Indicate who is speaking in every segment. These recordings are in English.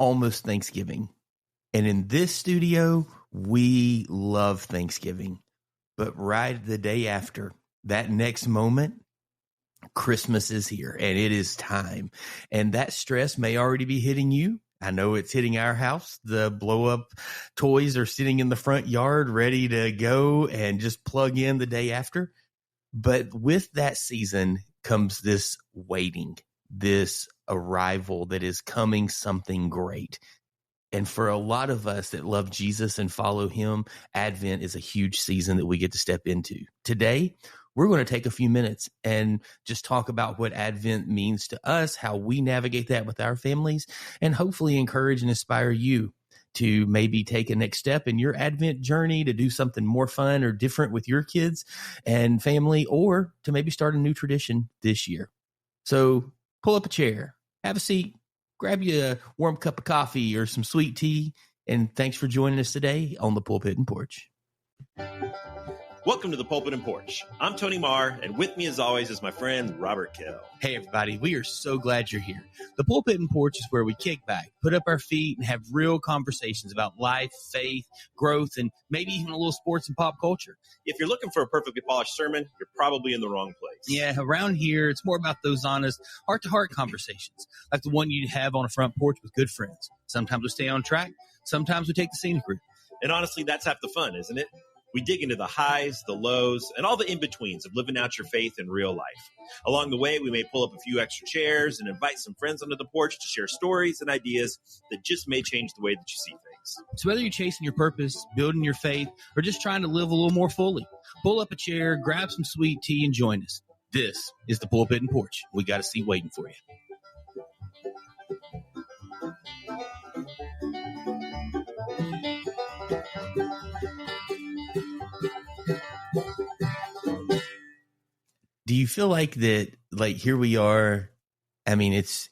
Speaker 1: almost Thanksgiving. And in this studio, we love Thanksgiving. But right the day after, that next moment, Christmas is here and it is time. And that stress may already be hitting you. I know it's hitting our house. The blow up toys are sitting in the front yard ready to go and just plug in the day after. But with that season comes this waiting, this arrival that is coming something great. And for a lot of us that love Jesus and follow him, Advent is a huge season that we get to step into. Today, we're going to take a few minutes and just talk about what Advent means to us, how we navigate that with our families, and hopefully encourage and inspire you to maybe take a next step in your Advent journey to do something more fun or different with your kids and family, or to maybe start a new tradition this year. So pull up a chair, have a seat, grab you a warm cup of coffee or some sweet tea, and thanks for joining us today on the Pulpit and Porch.
Speaker 2: Welcome to the Pulpit and Porch. I'm Tony Marr, and with me as always is my friend Robert Kell.
Speaker 1: Hey everybody, we are so glad you're here. The Pulpit and Porch is where we kick back, put up our feet, and have real conversations about life, faith, growth, and maybe even a little sports and pop culture.
Speaker 2: If you're looking for a perfectly polished sermon, you're probably in the wrong place.
Speaker 1: Yeah, around here, it's more about those honest, heart-to-heart conversations, like the one you have on a front porch with good friends. Sometimes we stay on track, sometimes we take the scenic route.
Speaker 2: And honestly, that's half the fun, isn't it? We dig into the highs, the lows, and all the in-betweens of living out your faith in real life. Along the way, we may pull up a few extra chairs and invite some friends onto the porch to share stories and ideas that just may change the way that you see things.
Speaker 1: So whether you're chasing your purpose, building your faith, or just trying to live a little more fully, pull up a chair, grab some sweet tea, and join us. This is the Pulpit and Porch. We got a seat waiting for you. Do you feel like that, like here we are? I mean, it's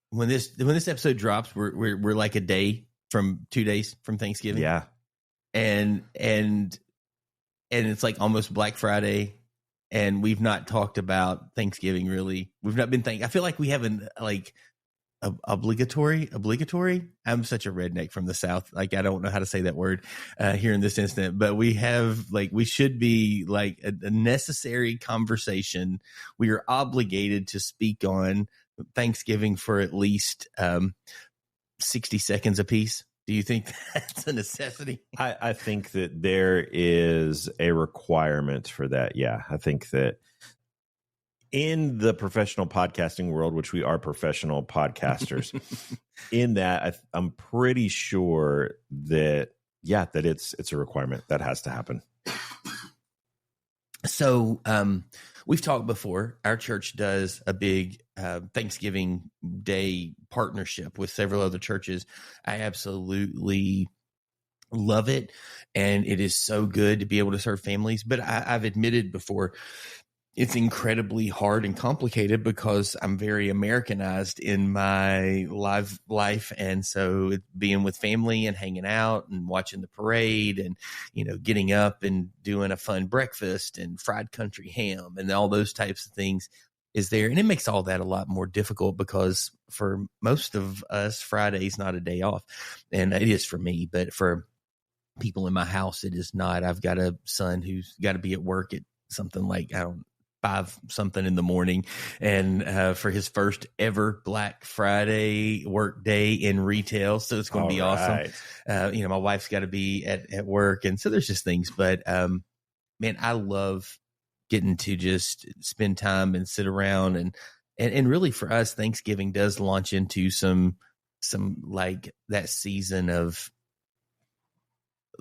Speaker 1: when this episode drops, we're like a day from 2 days from Thanksgiving.
Speaker 3: Yeah.
Speaker 1: And it's like almost Black Friday, and we've not talked about Thanksgiving really. We've not been I feel like we haven't like obligatory. I'm such a redneck from the South. Like, I don't know how to say that word here in this instant, but we have we should be like a necessary conversation. We are obligated to speak on Thanksgiving for at least 60 seconds apiece. Do you think that's a necessity?
Speaker 3: I think that there is a requirement for that. Yeah. I think that in the professional podcasting world, which we are professional podcasters, in that I'm pretty sure that, that it's a requirement that has to happen.
Speaker 1: So we've talked before. Our church does a big Thanksgiving Day partnership with several other churches. I absolutely love it, and it is so good to be able to serve families. But I've admitted before, it's incredibly hard and complicated because I'm very Americanized in my life. And so being with family and hanging out and watching the parade and, getting up and doing a fun breakfast and fried country ham and all those types of things is there. And it makes all that a lot more difficult because for most of us, Friday's not a day off. And it is for me, but for people in my house, it is not. I've got a son who's got to be at work at something like, 5 something in the morning, and for his first ever Black Friday work day in retail. So it's going to be awesome. My wife's got to be at work. And so there's just things, but man, I love getting to just spend time and sit around and really for us, Thanksgiving does launch into some like that season of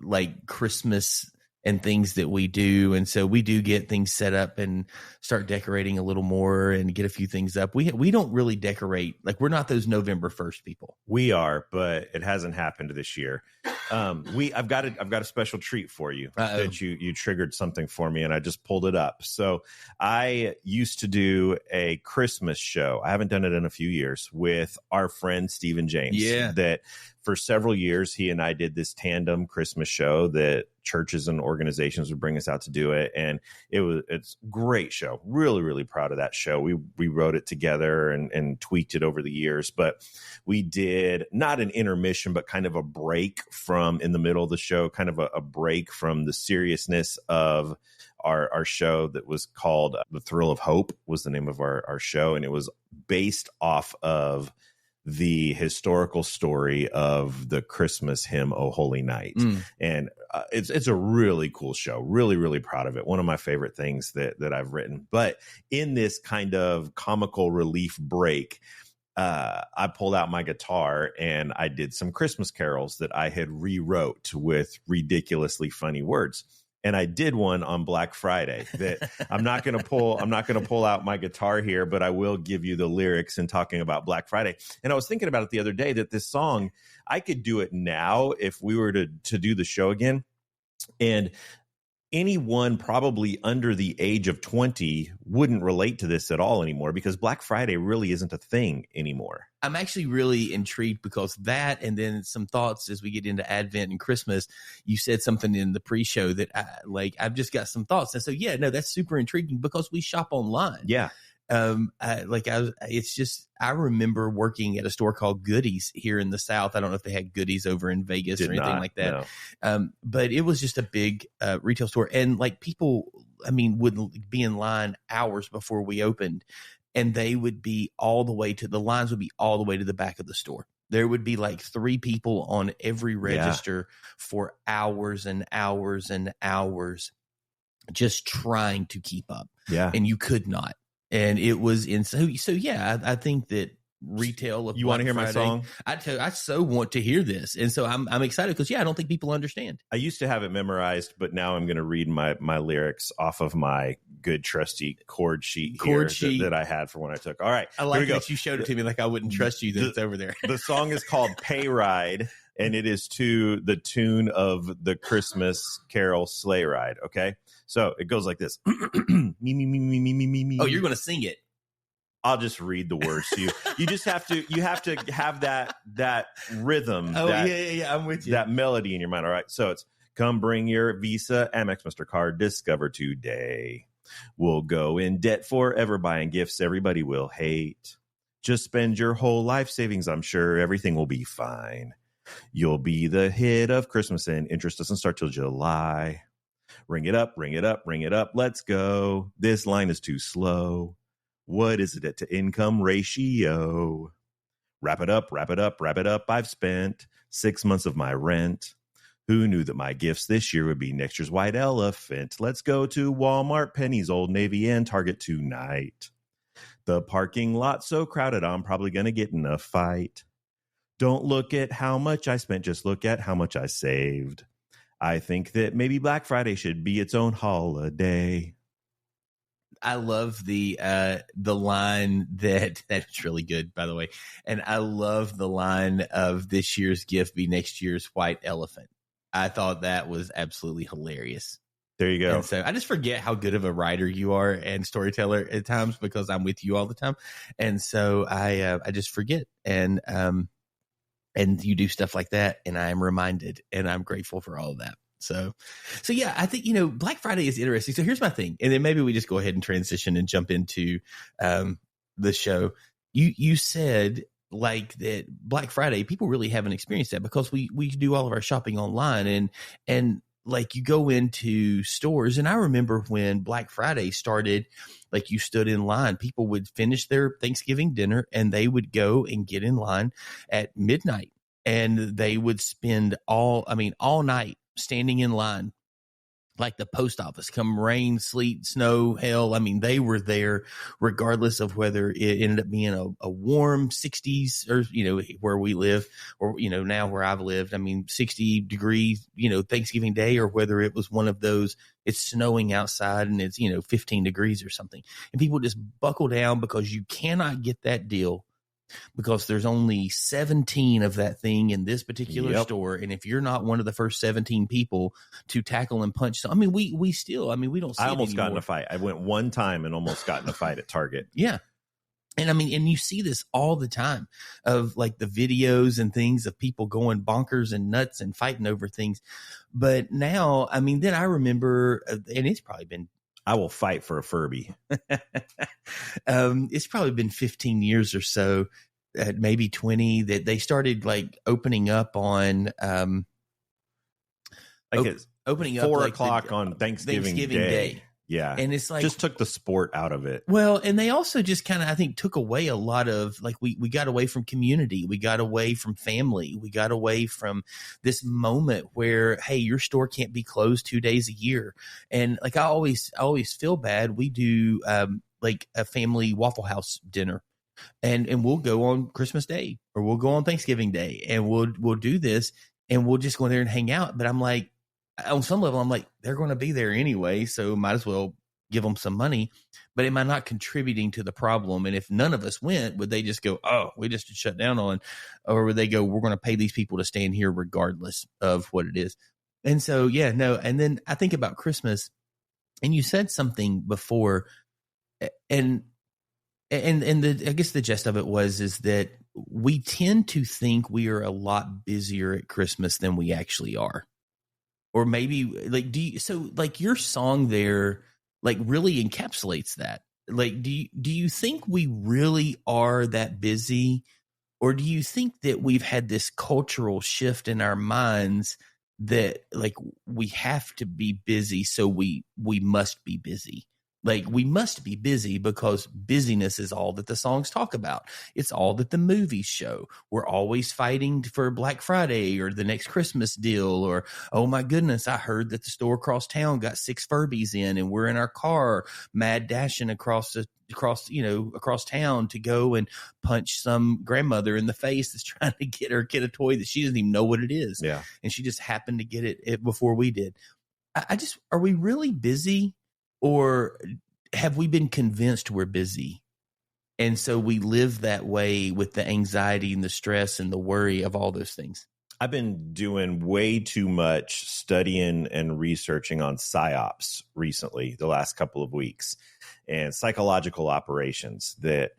Speaker 1: like Christmas and things that we do. And so we do get things set up and start decorating a little more and get a few things up. We don't really decorate. Like, we're not those November 1st people.
Speaker 3: We are, but it hasn't happened this year. I've got a special treat for you. That you triggered something for me, and I just pulled it up. So I used to do a Christmas show. I haven't done it in a few years with our friend Stephen James.
Speaker 1: Yeah.
Speaker 3: That for several years, he and I did this tandem Christmas show that churches and organizations would bring us out to do it. And it's a great show. Really, really proud of that show. We wrote it together and tweaked it over the years, but we did not an intermission, but kind of a break from in the middle of the show, kind of a break from the seriousness of our show that was called The Thrill of Hope was the name of our show. And it was based off of the historical story of the Christmas hymn, "O Holy Night." And it's a really cool show. Really, really proud of it. One of my favorite things that I've written. But in this kind of comical relief break, I pulled out my guitar and I did some Christmas carols that I had rewrote with ridiculously funny words. And I did one on Black Friday that I'm not going to pull out my guitar here, but I will give you the lyrics in talking about Black Friday. And I was thinking about it the other day that this song, I could do it now if we were to do the show again. And anyone probably under the age of 20 wouldn't relate to this at all anymore because Black Friday really isn't a thing anymore.
Speaker 1: I'm actually really intrigued because that, and then some thoughts as we get into Advent and Christmas. You said something in the pre-show that I've just got some thoughts. And so, yeah, no, that's super intriguing because we shop online.
Speaker 3: Yeah.
Speaker 1: It's just, I remember working at a store called Goodies here in the South. I don't know if they had Goodies over in Vegas or anything like that. No. But it was just a big retail store. And like people, would be in line hours before we opened, and they would be the lines would be all the way to the back of the store. There would be like 3 people on every register for hours and hours and hours just trying to keep up.
Speaker 3: Yeah.
Speaker 1: And you could not. And it was insane. So yeah, I think that retail.
Speaker 3: You want to hear my song?
Speaker 1: I so want to hear this, and so I'm excited because I don't think people understand.
Speaker 3: I used to have it memorized, but now I'm going to read my lyrics off of my good trusty chord sheet that I had for when I took. All right,
Speaker 1: I like that you showed it to me like I wouldn't trust you that it's over there.
Speaker 3: The song is called "Pay Ride," and it is to the tune of the Christmas carol "Sleigh Ride." Okay. So it goes like this. Me, me, me, me, me, me, me, me.
Speaker 1: Oh, you're going to sing it.
Speaker 3: I'll just read the words to you. You just have to have that rhythm.
Speaker 1: Oh, yeah. I'm with you.
Speaker 3: That melody in your mind. All right. So it's come bring your Visa, Amex, MasterCard, Discover today. We'll go in debt forever buying gifts everybody will hate. Just spend your whole life savings. I'm sure everything will be fine. You'll be the hit of Christmas and interest doesn't start till July. Ring it up, ring it up, ring it up. Let's go. This line is too slow. What is it debt to income ratio? Wrap it up, wrap it up, wrap it up. I've spent 6 months of my rent. Who knew that my gifts this year would be next year's white elephant? Let's go to Walmart, Penny's, Old Navy, and Target tonight. The parking lot so crowded, I'm probably going to get in a fight. Don't look at how much I spent, just look at how much I saved. I think that maybe Black Friday should be its own holiday.
Speaker 1: I love the line that's really good, by the way. And I love the line of this year's gift be next year's white elephant. I thought that was absolutely hilarious.
Speaker 3: There you go.
Speaker 1: And so I just forget how good of a writer you are and storyteller at times because I'm with you all the time. And so I just forget. And you do stuff like that, and I am reminded, and I'm grateful for all of that. So yeah, I think, Black Friday is interesting. So here's my thing. And then maybe we just go ahead and transition and jump into the show. You said like that Black Friday, people really haven't experienced that because we do all of our shopping online and like you go into stores. And I remember when Black Friday started, like you stood in line, people would finish their Thanksgiving dinner and they would go and get in line at midnight, and they would spend all night standing in line like the post office, come rain, sleet, snow, hell. They were there regardless of whether it ended up being a warm 60s or, where we live or, now where I've lived, 60 degrees, Thanksgiving Day, or whether it was one of those, it's snowing outside and it's, 15 degrees or something. And people just buckle down because you cannot get that deal because there's only 17 of that thing in this particular store. And if you're not one of the first 17 people to tackle and punch, I mean, we don't see
Speaker 3: I almost
Speaker 1: it
Speaker 3: got in
Speaker 1: anymore.
Speaker 3: a fight. I went one time and almost got in a fight at Target.
Speaker 1: Yeah. And I mean, and you see this all the time of like the videos and things of people going bonkers and nuts and fighting over things. But now, I mean, then I remember, and it's probably been,
Speaker 3: I will fight for a Furby.
Speaker 1: It's probably been 15 years or so, maybe 20, that they started like opening up on,
Speaker 3: opening up 4 o'clock on Thanksgiving Day. Yeah.
Speaker 1: And it's like,
Speaker 3: just took the sport out of it.
Speaker 1: Well, and they also just kind of, I think, took away a lot of, like, we got away from community. We got away from family. We got away from this moment where, hey, your store can't be closed 2 days a year. And like, I always feel bad. We do like a family Waffle House dinner, and we'll go on Christmas Day or we'll go on Thanksgiving Day, and we'll do this, and we'll just go in there and hang out. But I'm like, on some level, I'm like, they're going to be there anyway, so might as well give them some money. But am I not contributing to the problem? And if none of us went, would they just go, oh, we just shut down on, or would they go, we're going to pay these people to stand here regardless of what it is? And so, yeah, no. And then I think about Christmas, and you said something before, and I guess the gist of it is that we tend to think we are a lot busier at Christmas than we actually are. Or maybe like, so like your song there, like really encapsulates that. Like, do you think we really are that busy, or do you think that we've had this cultural shift in our minds that like we have to be busy, so we must be busy? Like, we must be busy because busyness is all that the songs talk about. It's all that the movies show. We're always fighting for Black Friday or the next Christmas deal, or, oh my goodness, I heard that the store across town got 6 Furbies in, and we're in our car mad dashing across town to go and punch some grandmother in the face that's trying to get her kid a toy that she doesn't even know what it is.
Speaker 3: Yeah.
Speaker 1: And she just happened to get it before we did. Are we really busy? Or have we been convinced we're busy? And so we live that way with the anxiety and the stress and the worry of all those things.
Speaker 3: I've been doing way too much studying and researching on PSYOPs recently, the last couple of weeks, and psychological operations that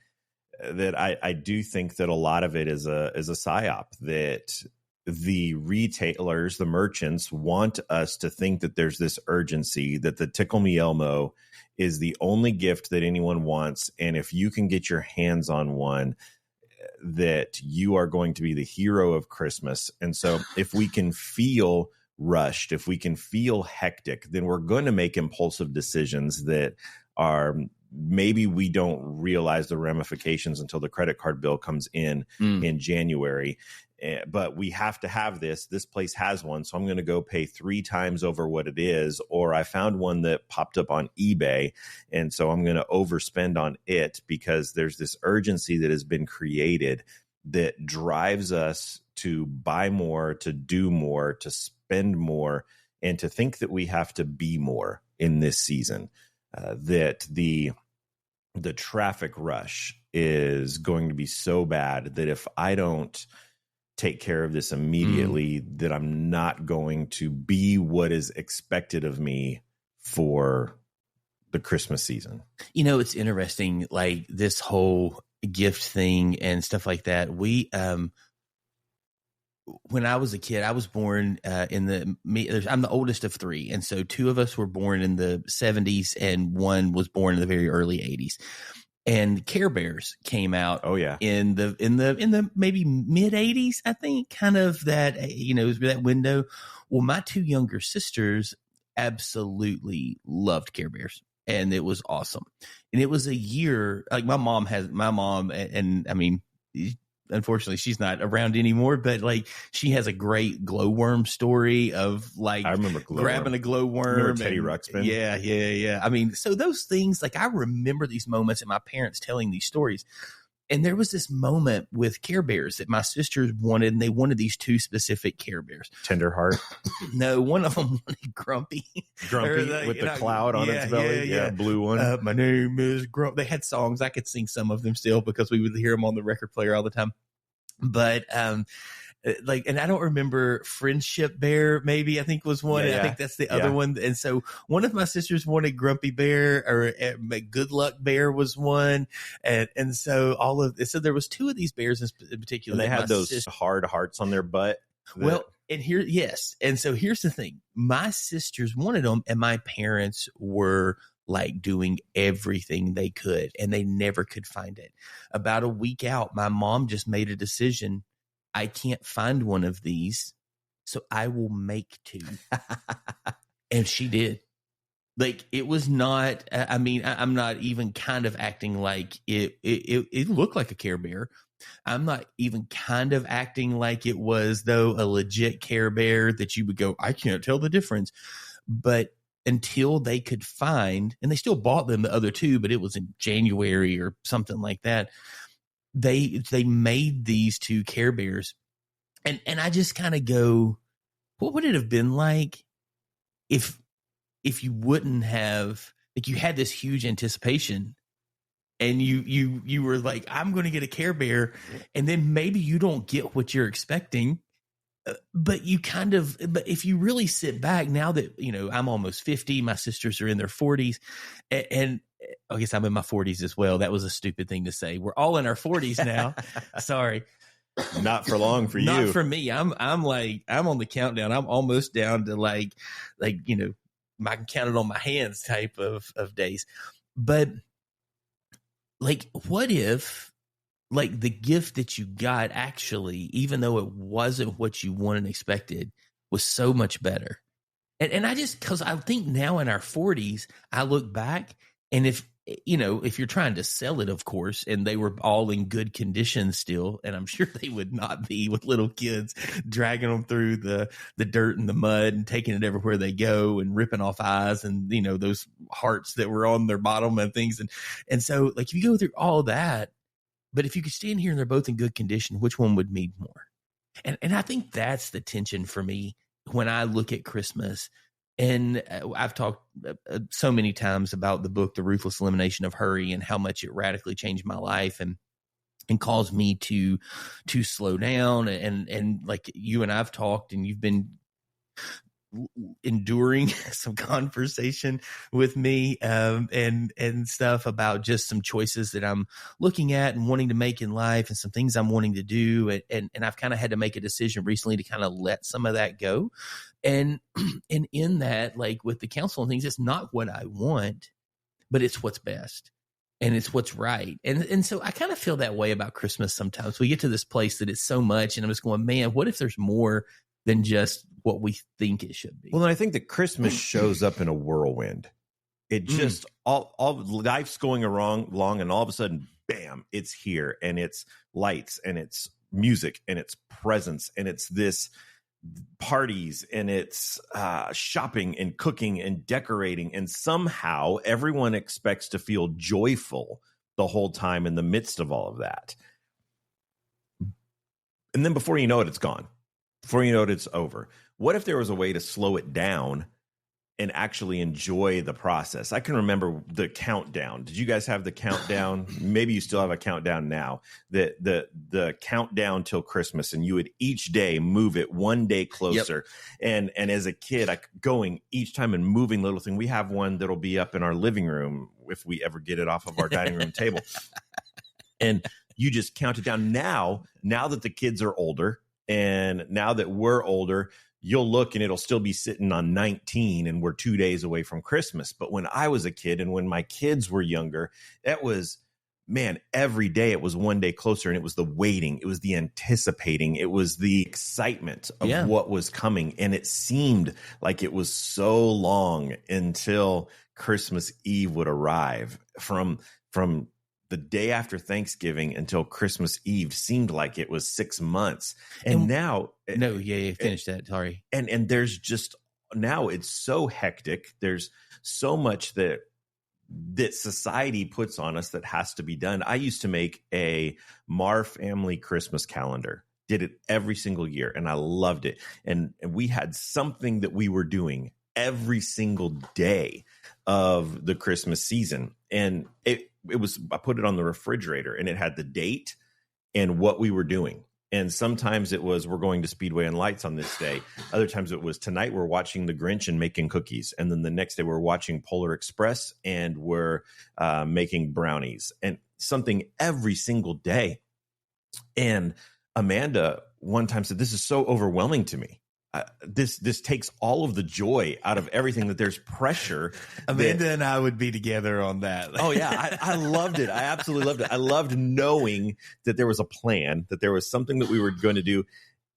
Speaker 3: I do think that a lot of it is a PSYOP, that the retailers, the merchants, want us to think that there's this urgency, that the Tickle Me Elmo is the only gift that anyone wants. And if you can get your hands on one, that you are going to be the hero of Christmas. And so if we can feel rushed, if we can feel hectic, then we're going to make impulsive decisions that are, maybe we don't realize the ramifications until the credit card bill comes in January. But we have to have this. This place has one, so I'm going to go pay 3 times over what it is. Or I found one that popped up on eBay, and so I'm going to overspend on it, because there's this urgency that has been created that drives us to buy more, to do more, to spend more, and to think that we have to be more in this season. That the traffic rush is going to be so bad that if I don't take care of this immediately, that I'm not going to be what is expected of me for the Christmas season. You know, it's interesting, like this whole gift thing and stuff like that. We, when I was a kid, I was born I'm the oldest of 3. And so 2 of us were born in the 70s and 1 was born in the very early 80s. And Care Bears came out. Oh yeah, in the maybe mid 80s, I think, kind of that, that window. Well, my 2 younger sisters absolutely loved Care Bears, and it was awesome. And it was a year, like my mom, and I mean, unfortunately she's not around anymore, but like she has a great glowworm story of like, I remember grabbing a glowworm. Remember Teddy Ruxpin? Yeah. I mean, so those things, like I remember these moments and my parents telling these stories.
Speaker 1: And there was this moment with Care Bears that my sisters wanted, and they wanted these two specific Care Bears.
Speaker 3: Tenderheart.
Speaker 1: No, one of them wanted Grumpy.
Speaker 3: With the cloud on its belly. Yeah, blue one.
Speaker 1: My name is Grumpy. They had songs. I could sing some of them still because we would hear them on the record player all the time. But and I don't remember Friendship Bear, maybe I think was one. I think that's the other one. And so one of my sisters wanted Grumpy Bear, or Good Luck Bear was one. And so so there was two of these bears in particular.
Speaker 3: And they had those hard hearts on their butt.
Speaker 1: Well, and here, yes. And so here's the thing. My sisters wanted them, and my parents were like doing everything they could, and they never could find it. About a week out, my mom just made a decision. I can't find one of these, so I will make two. And she did. Like, it was not, I mean, I'm not even kind of acting like it looked like a Care Bear. I'm not even kind of acting like it was, though, a legit Care Bear that you would go, I can't tell the difference. But until they could find, and they still bought them, the other two, but it was in January or something like that. They made these two Care Bears, and I just kind of go, what would it have been like if you wouldn't have, like, you had this huge anticipation, and you were like, I'm going to get a Care Bear, and then maybe you don't get what you're expecting, but if you really sit back now that, I'm almost 50, my sisters are in their 40s, and I guess I'm in my 40s as well. That was a stupid thing to say. We're all in our 40s now. Sorry.
Speaker 3: Not for long for you.
Speaker 1: Not for me. I'm on the countdown. I'm almost down to like, I can count it on my hands type of days. But like, what if, like, the gift that you got actually, even though it wasn't what you wanted and expected, was so much better? And because I think now in our 40s, I look back, and if you're trying to sell it, of course, and they were all in good condition still, and I'm sure they would not be, with little kids dragging them through the dirt and the mud and taking it everywhere they go and ripping off eyes and, those hearts that were on their bottom and things. And so, like, if you go through all that, but if you could stand here and they're both in good condition, which one would mean more? And I think that's the tension for me when I look at Christmas. And I've talked so many times about the book, The Ruthless Elimination of Hurry, and how much it radically changed my life and caused me to slow down. And like you and I've talked, and you've been enduring some conversation with me and stuff about just some choices that I'm looking at and wanting to make in life, and some things I'm wanting to do. And I've kind of had to make a decision recently to kind of let some of that go. And in that, like with the counsel and things, it's not what I want, but it's what's best, and it's what's right. And so I kind of feel that way about Christmas sometimes. We get to this place that it's so much, and I'm just going, man, what if there's more than just what we think it should be?
Speaker 3: Well, and I think that Christmas shows up in a whirlwind. It just all life's going along, and all of a sudden, bam, it's here, and it's lights, and it's music, and it's presents, and it's this parties, and it's shopping and cooking and decorating, and somehow everyone expects to feel joyful the whole time in the midst of all of that. And then before you know it, it's gone. Before you know it, it's over. What if there was a way to slow it down and actually enjoy the process? I can remember the countdown. Did you guys have the countdown? Maybe you still have a countdown now. The countdown till Christmas, and you would each day move it one day closer. Yep. And as a kid, going each time and moving the little thing. We have one that'll be up in our living room if we ever get it off of our dining room table. And you just count it down. Now that the kids are older, and now that we're older, you'll look and it'll still be sitting on 19, and we're 2 days away from Christmas. But when I was a kid, and when my kids were younger, it was, man, every day it was one day closer, and it was the waiting. It was the anticipating. It was the excitement of what was coming. And it seemed like it was so long until Christmas Eve would arrive. From the day after Thanksgiving until Christmas Eve seemed like it was 6 months. And now,
Speaker 1: finish that. Sorry.
Speaker 3: And there's just, now it's so hectic. There's so much that that society puts on us that has to be done. I used to make a Marr family Christmas calendar, did it every single year, and I loved it. And we had something that we were doing every single day of the Christmas season. And it was, I put it on the refrigerator, and it had the date and what we were doing. And sometimes it was, we're going to Speedway and Lights on this day. Other times it was, tonight we're watching The Grinch and making cookies. And then the next day we're watching Polar Express and we're making brownies, and something every single day. And Amanda one time said, this is so overwhelming to me. This takes all of the joy out of everything, that there's pressure.
Speaker 1: Amanda and I would be together on that.
Speaker 3: Oh, yeah. I loved it. I absolutely loved it. I loved knowing that there was a plan, that there was something that we were going to do.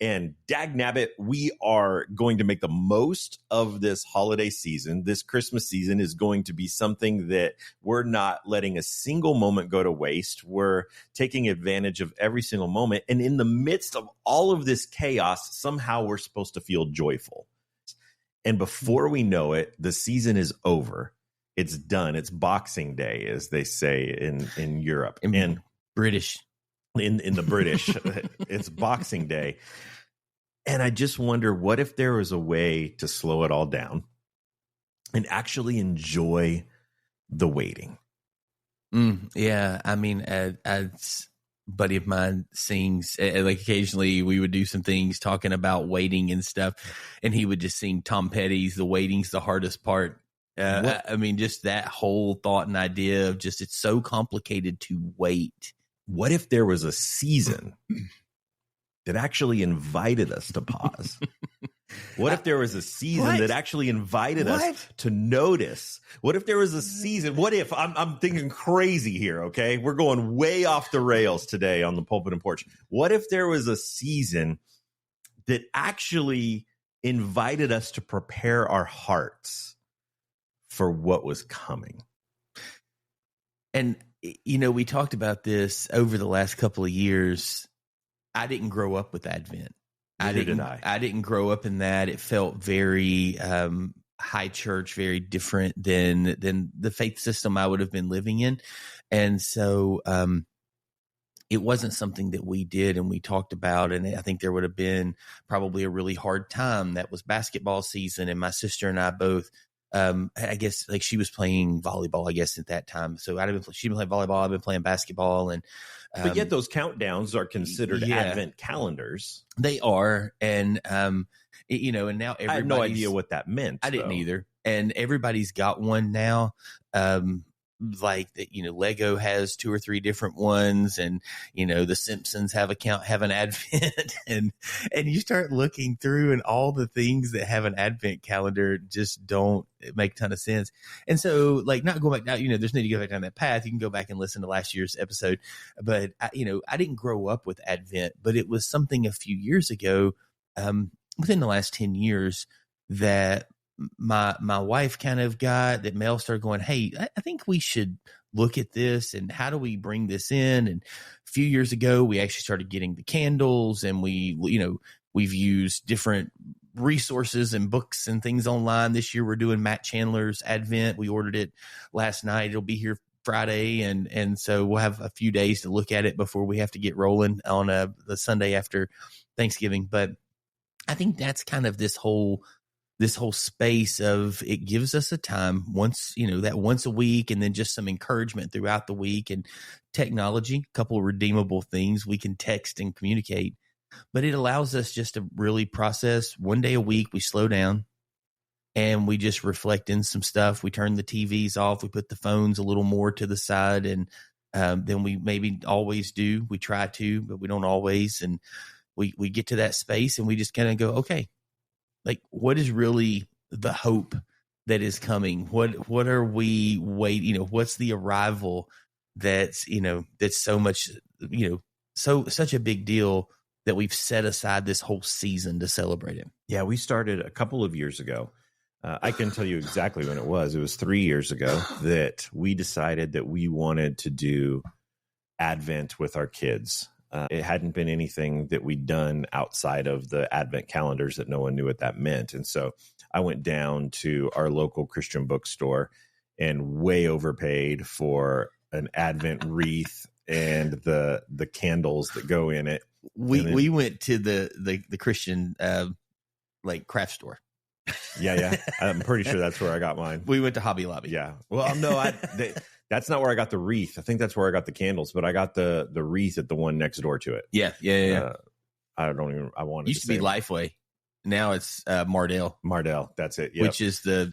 Speaker 3: And dagnabbit, we are going to make the most of this holiday season. This Christmas season is going to be something that we're not letting a single moment go to waste. We're taking advantage of every single moment. And in the midst of all of this chaos, somehow we're supposed to feel joyful. And before we know it, the season is over. It's done. It's Boxing Day, as they say in Europe. And
Speaker 1: British.
Speaker 3: In the British, it's Boxing Day. And I just wonder, what if there was a way to slow it all down and actually enjoy the waiting?
Speaker 1: Yeah. I mean, a buddy of mine sings, like occasionally we would do some things talking about waiting and stuff, and he would just sing Tom Petty's "The Waiting's the Hardest Part." I mean, just that whole thought and idea of just, it's so complicated to wait.
Speaker 3: What if there was a season that actually invited us to pause? What if there was a season that actually invited us to notice? What if there was a season? What if I'm thinking crazy here? Okay, we're going way off the rails today on the Pulpit and Porch. What if there was a season that actually invited us to prepare our hearts for what was coming?
Speaker 1: And you know, we talked about this over the last couple of years. I didn't grow up with Advent. I didn't grow up in that. It felt very high church, very different than the faith system I would have been living in. And so it wasn't something that we did and we talked about. And I think there would have been probably a really hard time. That was basketball season, and my sister and I both, I guess, like, she was playing volleyball, I guess, at that time. So she'd been playing volleyball, I've been playing basketball. And
Speaker 3: but yet those countdowns are considered Advent calendars.
Speaker 1: They are. And, you know, and now
Speaker 3: I had no idea what that meant.
Speaker 1: I didn't either. And everybody's got one now. Like, you know, Lego has 2 or 3 different ones, and, you know, the Simpsons have an Advent, and you start looking through, and all the things that have an Advent calendar just don't make a ton of sense. And so, like, not going back now, you know, there's no need to go back down that path. You can go back and listen to last year's episode, but I didn't grow up with Advent, but it was something a few years ago, within the last 10 years, that my wife kind of got, that Mel started going, hey, I think we should look at this, and how do we bring this in? And a few years ago, we actually started getting the candles, and we've used different resources and books and things online. This year we're doing Matt Chandler's Advent. We ordered it last night. It'll be here Friday. And so we'll have a few days to look at it before we have to get rolling on the Sunday after Thanksgiving. But I think that's kind of this whole space of, it gives us a time once a week, and then just some encouragement throughout the week, and technology, a couple of redeemable things we can text and communicate, but it allows us just to really process. One day a week, we slow down and we just reflect in some stuff. We turn the TVs off. We put the phones a little more to the side, and than we maybe always do. We try to, but we don't always. And we get to that space, and we just kind of go, okay, like, what is really the hope that is coming? What are we waiting? What's the arrival that's so much, such a big deal that we've set aside this whole season to celebrate it?
Speaker 3: Yeah, we started a couple of years ago. I can tell you exactly when it was. It was 3 years ago that we decided that we wanted to do Advent with our kids. It hadn't been anything that we'd done outside of the Advent calendars that no one knew what that meant. And so I went down to our local Christian bookstore and way overpaid for an Advent wreath and the candles that go in it.
Speaker 1: We went to the Christian like craft store.
Speaker 3: Yeah. I'm pretty sure that's where I got mine.
Speaker 1: We went to Hobby Lobby.
Speaker 3: Yeah. Well, no, that's not where I got the wreath. I think that's where I got the candles, but I got the wreath at the one next door to it.
Speaker 1: Yeah.
Speaker 3: I wanted
Speaker 1: used to be Lifeway. Now it's Mardell.
Speaker 3: That's it. Yep.
Speaker 1: Which is the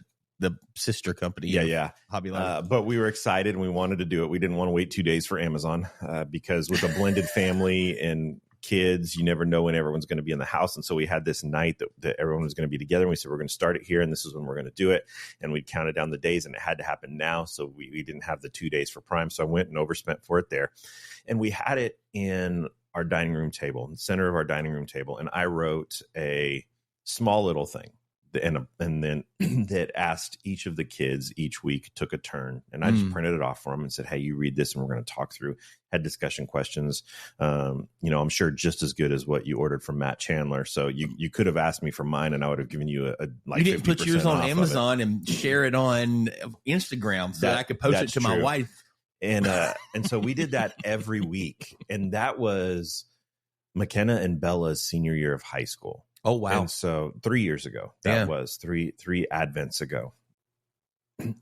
Speaker 1: sister company.
Speaker 3: Yeah.
Speaker 1: Hobby Lobby.
Speaker 3: But we were excited and we wanted to do it. We didn't want to wait 2 days for Amazon because with a blended family and kids, you never know when everyone's going to be in the house. And so we had this night that everyone was going to be together. And we said, we're going to start it here. And this is when we're going to do it. And we counted down the days and it had to happen now. So we didn't have the 2 days for Prime. So I went and overspent for it there. And we had it in our dining room table, in the center of our dining room table. And I wrote a small little thing and then that asked each of the kids each week took a turn. And I just printed it off for them and said, hey, you read this and we're going to talk through, had discussion questions. I'm sure just as good as what you ordered from Matt Chandler. So you could have asked me for mine and I would have given you
Speaker 1: you didn't put yours on Amazon and share it on Instagram so that I could post it to my wife.
Speaker 3: And so we did that every week. And that was McKenna and Bella's senior year of high school.
Speaker 1: Oh, wow.
Speaker 3: And so 3 years ago, that was three Advents ago.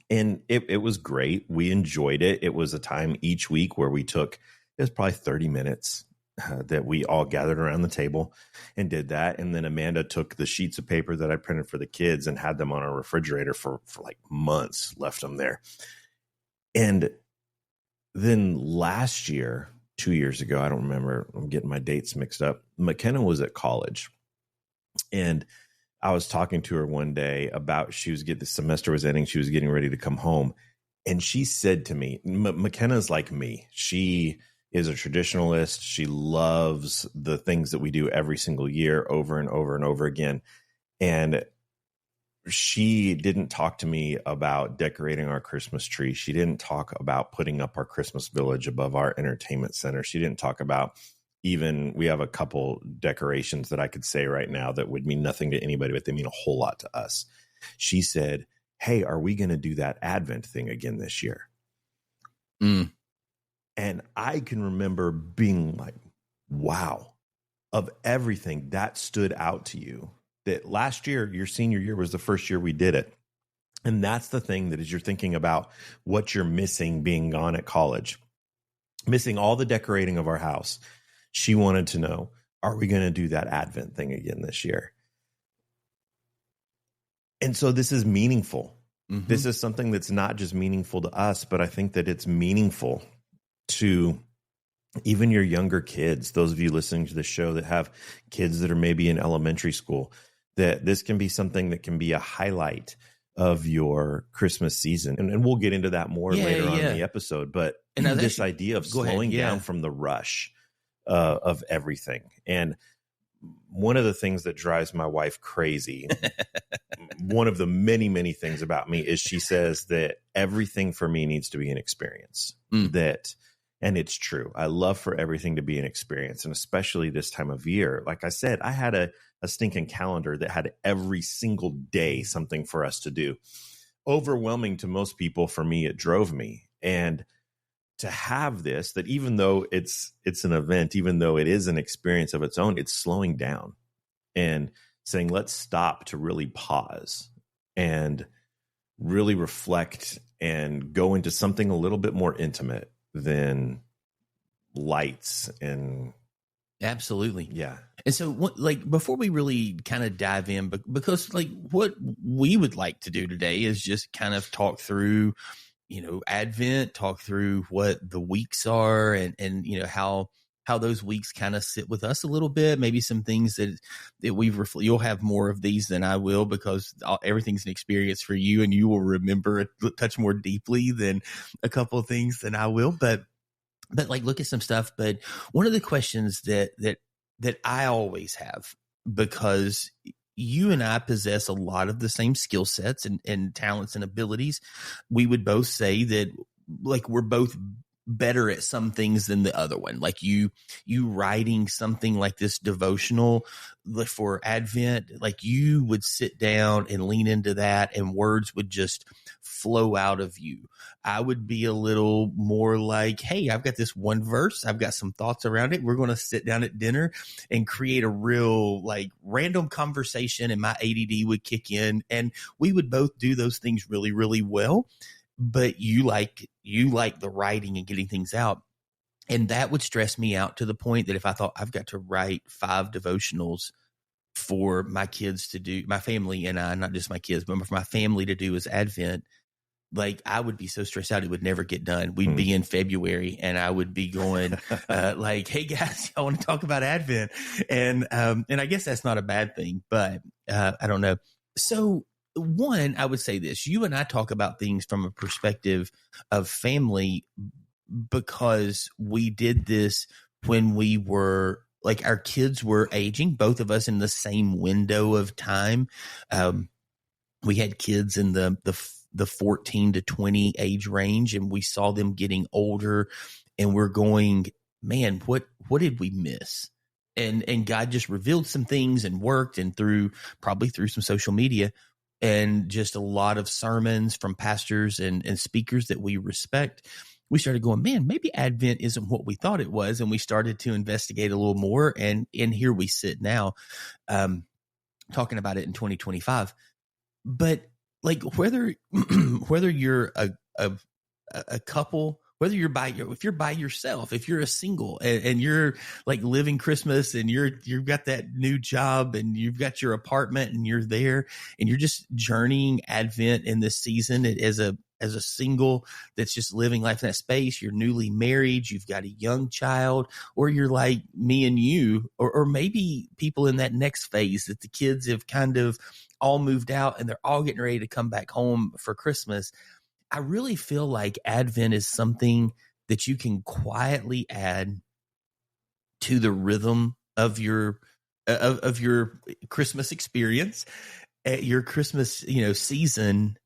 Speaker 3: And it was great. We enjoyed it. It was a time each week where it was probably 30 minutes that we all gathered around the table and did that. And then Amanda took the sheets of paper that I printed for the kids and had them on our refrigerator for like months, left them there. And then last year, 2 years ago, I don't remember, I'm getting my dates mixed up. McKenna was at college. And I was talking to her one day about the semester was ending. She was getting ready to come home. And she said to me, McKenna's like me. She is a traditionalist. She loves the things that we do every single year over and over and over again. And she didn't talk to me about decorating our Christmas tree. She didn't talk about putting up our Christmas village above our entertainment center. She didn't talk about we have a couple decorations that I could say right now that would mean nothing to anybody, but they mean a whole lot to us. She said, hey, are we going to do that Advent thing again this year? And I can remember being like, wow, of everything that stood out to you, that last year, your senior year was the first year we did it. And that's the thing that as you're thinking about what you're missing being gone at college, missing all the decorating of our house. She wanted to know, are we going to do that Advent thing again this year? And so this is meaningful. Mm-hmm. This is something that's not just meaningful to us, but I think that it's meaningful to even your younger kids, those of you listening to the show that have kids that are maybe in elementary school, that this can be something that can be a highlight of your Christmas season. And we'll get into that more later on in the episode. But this idea of slowing down from the rush of everything. And one of the things that drives my wife crazy, one of the many, many things about me is she says that everything for me needs to be an experience. And it's true. I love for everything to be an experience. And especially this time of year, like I said, I had a stinking calendar that had every single day something for us to do. Overwhelming to most people. For me, it drove me. And to have this, that even though it's an event, even though it is an experience of its own, it's slowing down and saying, let's stop to really pause and really reflect and go into something a little bit more intimate than lights and
Speaker 1: absolutely.
Speaker 3: Yeah.
Speaker 1: And so before we really kind of dive in, because what we would like to do today is just kind of talk through, Advent, talk through what the weeks are and how those weeks kind of sit with us a little bit, maybe some things that you'll have more of these than I will, because everything's an experience for you and you will remember it, touch more deeply than a couple of things than I will, but look at some stuff. But one of the questions that I always have, because you and I possess a lot of the same skill sets and talents and abilities, we would both say that we're both better at some things than the other one. Like you writing something like this devotional for Advent, like you would sit down and lean into that and words would just flow out of you. I would be a little more like, hey, I've got this one verse. I've got some thoughts around it. We're going to sit down at dinner and create a real like random conversation, and my ADD would kick in, and we would both do those things really, really well. But you like the writing and getting things out. And that would stress me out to the point that if I thought I've got to write 5 devotionals for my kids to do, my family and I, not just my kids, but for my family to do as Advent, like I would be so stressed out it would never get done. We'd be in February and I would be going like, hey guys, I want to talk about Advent. And I guess that's not a bad thing, but I don't know. So one, I would say this, you and I talk about things from a perspective of family because we did this when we were like our kids were aging, both of us in the same window of time. We had kids in the 14 to 20 age range, and we saw them getting older, and we're going, man, what did we miss? And God just revealed some things and worked, and probably through some social media and just a lot of sermons from pastors and speakers that we respect, we started going, man, maybe Advent isn't what we thought it was. And we started to investigate a little more. And here we sit now, talking about it in 2025. But like whether you're a couple, whether if you're by yourself, if you're a single and you're like living Christmas and you've got that new job and you've got your apartment and you're there and you're just journeying Advent in this season as a single that's just living life in that space, you're newly married, you've got a young child, or you're like me and you, or maybe people in that next phase that the kids have kind of all moved out and they're all getting ready to come back home for Christmas. I really feel like Advent is something that you can quietly add to the rhythm of your Christmas experience, your Christmas, season.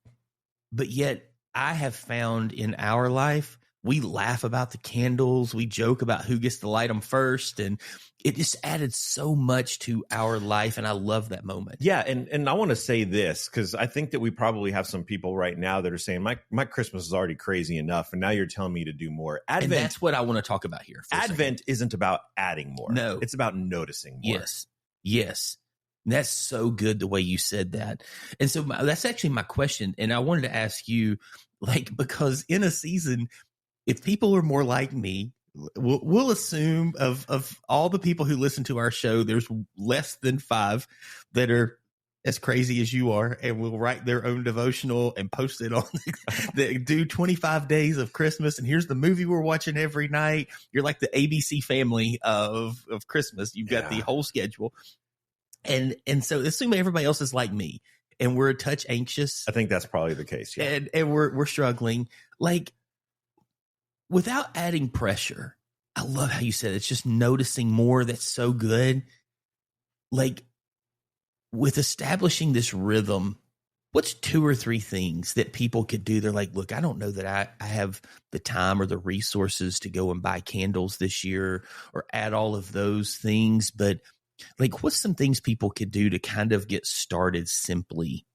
Speaker 1: But yet I have found in our life, we laugh about the candles. We joke about who gets to light them first. And it just added so much to our life. And I love that moment.
Speaker 3: Yeah. And I want to say this, because I think that we probably have some people right now that are saying my Christmas is already crazy enough. And now you're telling me to do more. Advent,
Speaker 1: and that's what I want to talk about here.
Speaker 3: Advent isn't about adding more.
Speaker 1: No.
Speaker 3: It's about noticing more.
Speaker 1: Yes. That's so good the way you said that. And so that's actually my question. And I wanted to ask you, like, because in a season, if people are more like me, we'll assume of all the people who listen to our show, there's less than 5 that are as crazy as you are and will write their own devotional and post it on they do 25 days of Christmas. And here's the movie we're watching every night. You're like the ABC family of Christmas. You've got the whole schedule. And so assume everybody else is like me and we're a touch anxious.
Speaker 3: I think that's probably the case. Yeah.
Speaker 1: And we're struggling. Like, without adding pressure, I love how you said it. It's just noticing more. That's so good. Like, with establishing this rhythm, what's 2 or 3 things that people could do? They're like, look, I don't know that I have the time or the resources to go and buy candles this year or add all of those things. But like, what's some things people could do to kind of get started simply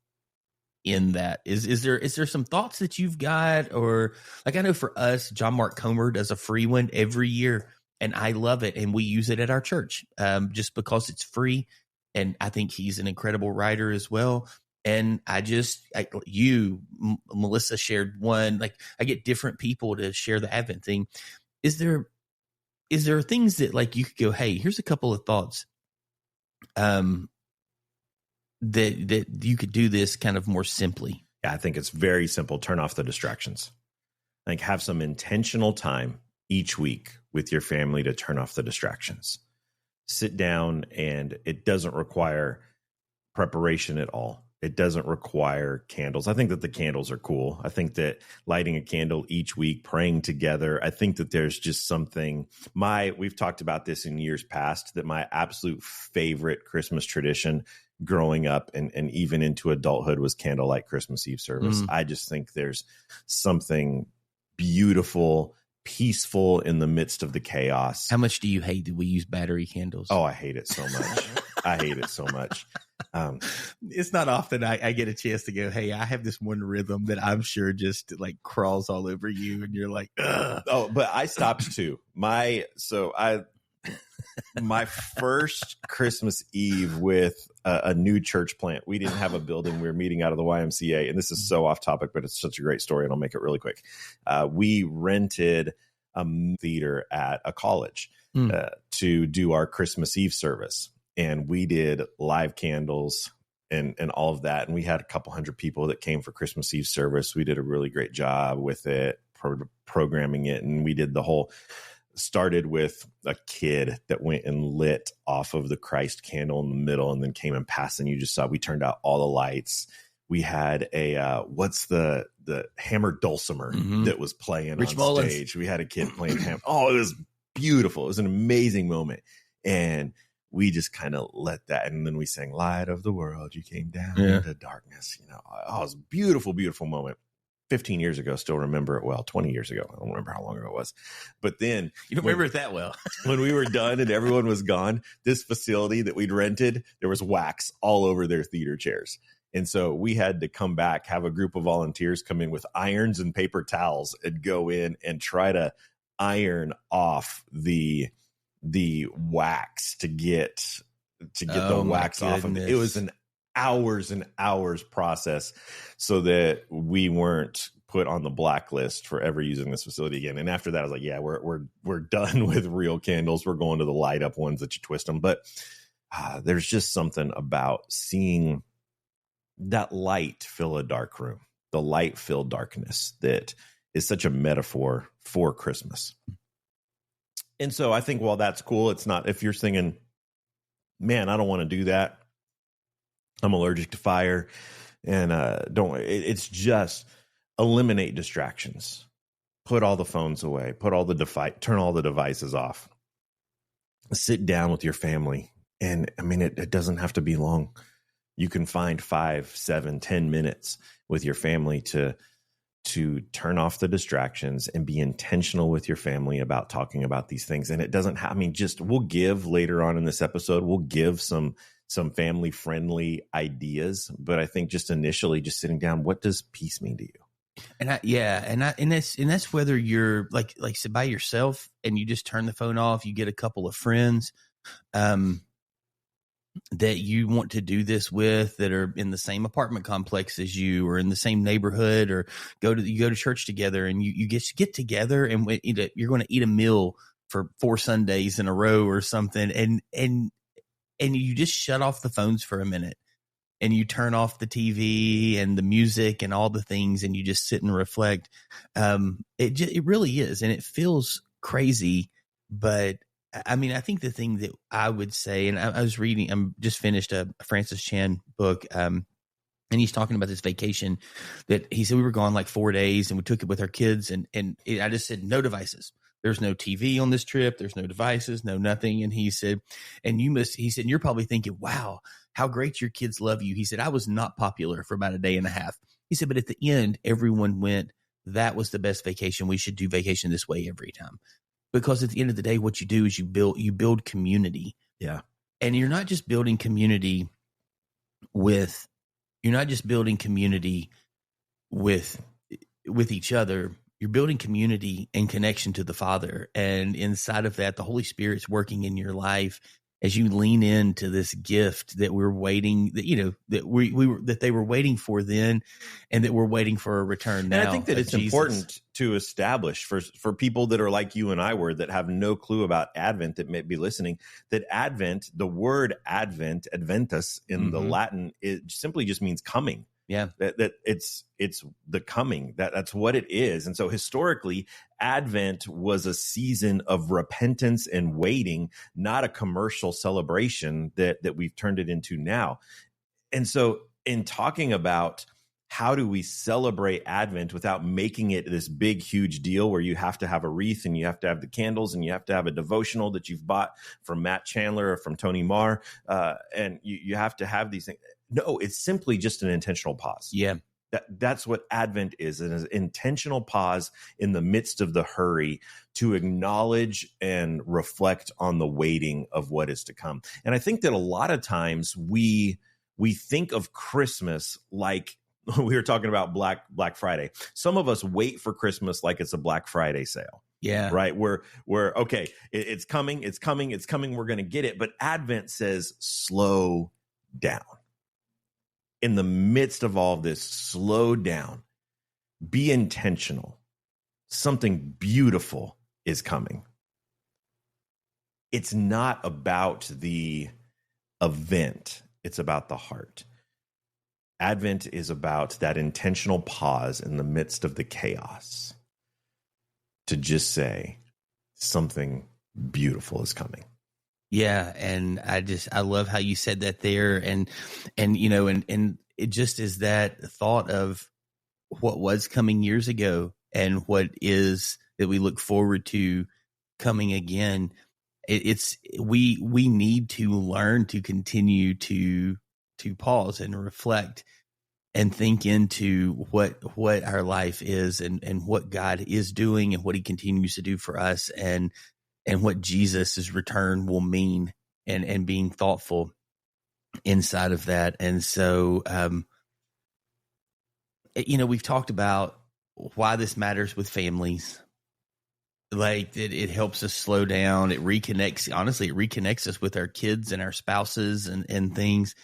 Speaker 1: in that? Is there some thoughts that you've got? Or like, I know for us, John Mark Comer does a free one every year and I love it. And we use it at our church just because it's free. And I think he's an incredible writer as well. And Melissa shared one, like I get different people to share the Advent thing. Is there things that like you could go, hey, here's a couple of thoughts that you could do this kind of more simply?
Speaker 3: Yeah, I think it's very simple. Turn off the distractions. I think have some intentional time each week with your family to turn off the distractions. Sit down, and it doesn't require preparation at all. It doesn't require candles. I think that the candles are cool. I think that lighting a candle each week, praying together, I think that there's just something. We've talked about this in years past, that my absolute favorite Christmas tradition growing up and even into adulthood was candlelight Christmas Eve service. I just think there's something beautiful, peaceful in the midst of the chaos.
Speaker 1: How much do you hate that we use battery candles?
Speaker 3: Oh, I hate it so much. I hate it so much.
Speaker 1: It's not often I get a chance to go, hey, I have this one rhythm that I'm sure just like crawls all over you. And you're like, ugh.
Speaker 3: Oh, but I stopped too. My first Christmas Eve with a new church plant. We didn't have a building. We were meeting out of the YMCA. And this is so off topic, but it's such a great story. And I'll make it really quick. We rented a theater at a college to do our Christmas Eve service. And we did live candles and all of that. And we had a couple hundred people that came for Christmas Eve service. We did a really great job with it, programming it. And we did started with a kid that went and lit off of the Christ candle in the middle and then came and passed. And you just saw, we turned out all the lights. We had what's the hammer dulcimer that was playing
Speaker 1: Rich
Speaker 3: on
Speaker 1: Mullins.
Speaker 3: stage. We had a kid playing hammer. Oh, it was beautiful. It was an amazing moment. And we just kind of let that. And then we sang Light of the World. You came down into darkness. You know, oh, it was a beautiful, beautiful moment. 15 years ago, still remember it well. 20 years ago, I don't remember how long ago it was. But then
Speaker 1: You don't remember it that well.
Speaker 3: when we were done and everyone was gone, this facility that we'd rented, there was wax all over their theater chairs. And so we had to come back, have a group of volunteers come in with irons and paper towels and go in and try to iron off the wax to get the wax off. And it was an hours and hours process so that we weren't put on the blacklist for ever using this facility again. And after that, I was like, yeah, we're done with real candles. We're going to the light up ones that you twist them. But there's just something about seeing that light fill a dark room, the light filled darkness that is such a metaphor for Christmas. And so I think while that's cool, it's not, if you're thinking, man, I don't want to do that, I'm allergic to fire, and it's just eliminate distractions. Put all the phones away, turn all the devices off. Sit down with your family. And I mean, it doesn't have to be long. You can find 5, 7, 10 minutes with your family to turn off the distractions and be intentional with your family about talking about these things. And it doesn't we'll give later on in this episode, we'll give some family friendly ideas, but I think just initially just sitting down, what does peace mean to you?
Speaker 1: And that's whether you're like sit by yourself and you just turn the phone off, you get a couple of friends that you want to do this with that are in the same apartment complex as you or in the same neighborhood, or you go to church together and you get together and you're going to eat a meal for 4 Sundays in a row or something. And you just shut off the phones for a minute and you turn off the TV and the music and all the things, and you just sit and reflect. It really is. And it feels crazy, but I mean, I think the thing that I would say, and I was reading, I'm just finished a Francis Chan book, and he's talking about this vacation that he said we were gone like 4 days and we took it with our kids. And I just said, no devices. There's no TV on this trip. There's no devices, no nothing. And he said, you're probably thinking, wow, how great your kids love you. He said, I was not popular for about a day and a half. He said, but at the end, everyone went, that was the best vacation. We should do vacation this way every time. Because at the end of the day, what you do is you build community.
Speaker 3: Yeah.
Speaker 1: And you're not just building community with each other. You're building community and connection to the Father. And inside of that, the Holy Spirit's working in your life as you lean into this gift that we're waiting, that they were waiting for then, and that we're waiting for a return now.
Speaker 3: And I think that it's important to establish for people that are like you and I were, that have no clue about Advent, that may be listening, that Advent, the word Advent, Adventus in the Latin, it simply just means coming.
Speaker 1: Yeah.
Speaker 3: That it's the coming, that's what it is. And so historically, Advent was a season of repentance and waiting, not a commercial celebration that we've turned it into now. And so in talking about how do we celebrate Advent without making it this big, huge deal where you have to have a wreath and you have to have the candles and you have to have a devotional that you've bought from Matt Chandler or from Tony Marr, and you have to have these things. No, it's simply just an intentional pause.
Speaker 1: Yeah.
Speaker 3: That's what Advent is, an intentional pause in the midst of the hurry to acknowledge and reflect on the waiting of what is to come. And I think that a lot of times we think of Christmas like we were talking about Black Friday. Some of us wait for Christmas like it's a Black Friday sale.
Speaker 1: Yeah.
Speaker 3: Right. We're okay. It's coming. We're going to get it. But Advent says, slow down. In the midst of all of this, slow down, be intentional. Something beautiful is coming. It's not about the event. It's about the heart. Advent is about that intentional pause in the midst of the chaos to just say something beautiful is coming.
Speaker 1: Yeah. And I love how you said that there. And it just is that thought of what was coming years ago and what is that we look forward to coming again. We need to learn to continue to pause and reflect and think into what our life is and what God is doing and what he continues to do for us and what Jesus's return will mean and being thoughtful inside of that. And so, we've talked about why this matters with families. Like it helps us slow down. It reconnects us with our kids and our spouses and things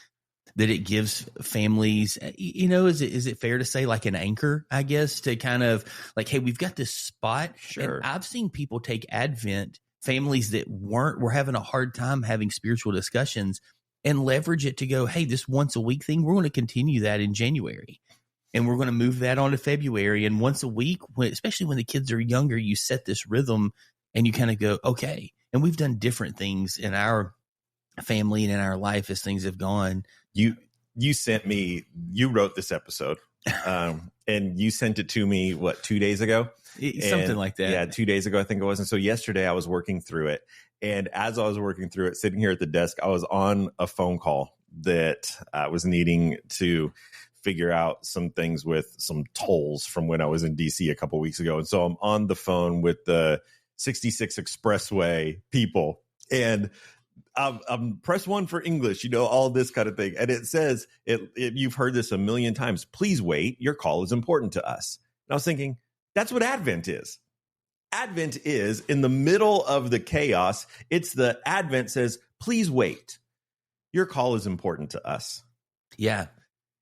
Speaker 1: that it gives families. Is it fair to say like an anchor, I guess, to kind of like, hey, we've got this spot.
Speaker 3: Sure.
Speaker 1: And I've seen people take Advent, families that were having a hard time having spiritual discussions, and leverage it to go, hey, this once a week thing, we're going to continue that in January. And we're going to move that on to February. And once a week, especially when the kids are younger, you set this rhythm and you kind of go, okay. And we've done different things in our family and in our life as things have gone.
Speaker 3: You wrote this episode and you sent it to me, 2 days ago?
Speaker 1: Something like that.
Speaker 3: Yeah, 2 days ago, I think it was. And so yesterday I was working through it. And as I was working through it, sitting here at the desk, I was on a phone call that I was needing to figure out some things with some tolls from when I was in DC a couple of weeks ago. And so I'm on the phone with the 66 Expressway people, and I'm press 1 for English, all this kind of thing. And it says, you've heard this a million times, please wait, your call is important to us. And I was thinking, that's what Advent is. Advent is in the middle of the chaos. It's the Advent says, please wait. Your call is important to us.
Speaker 1: Yeah.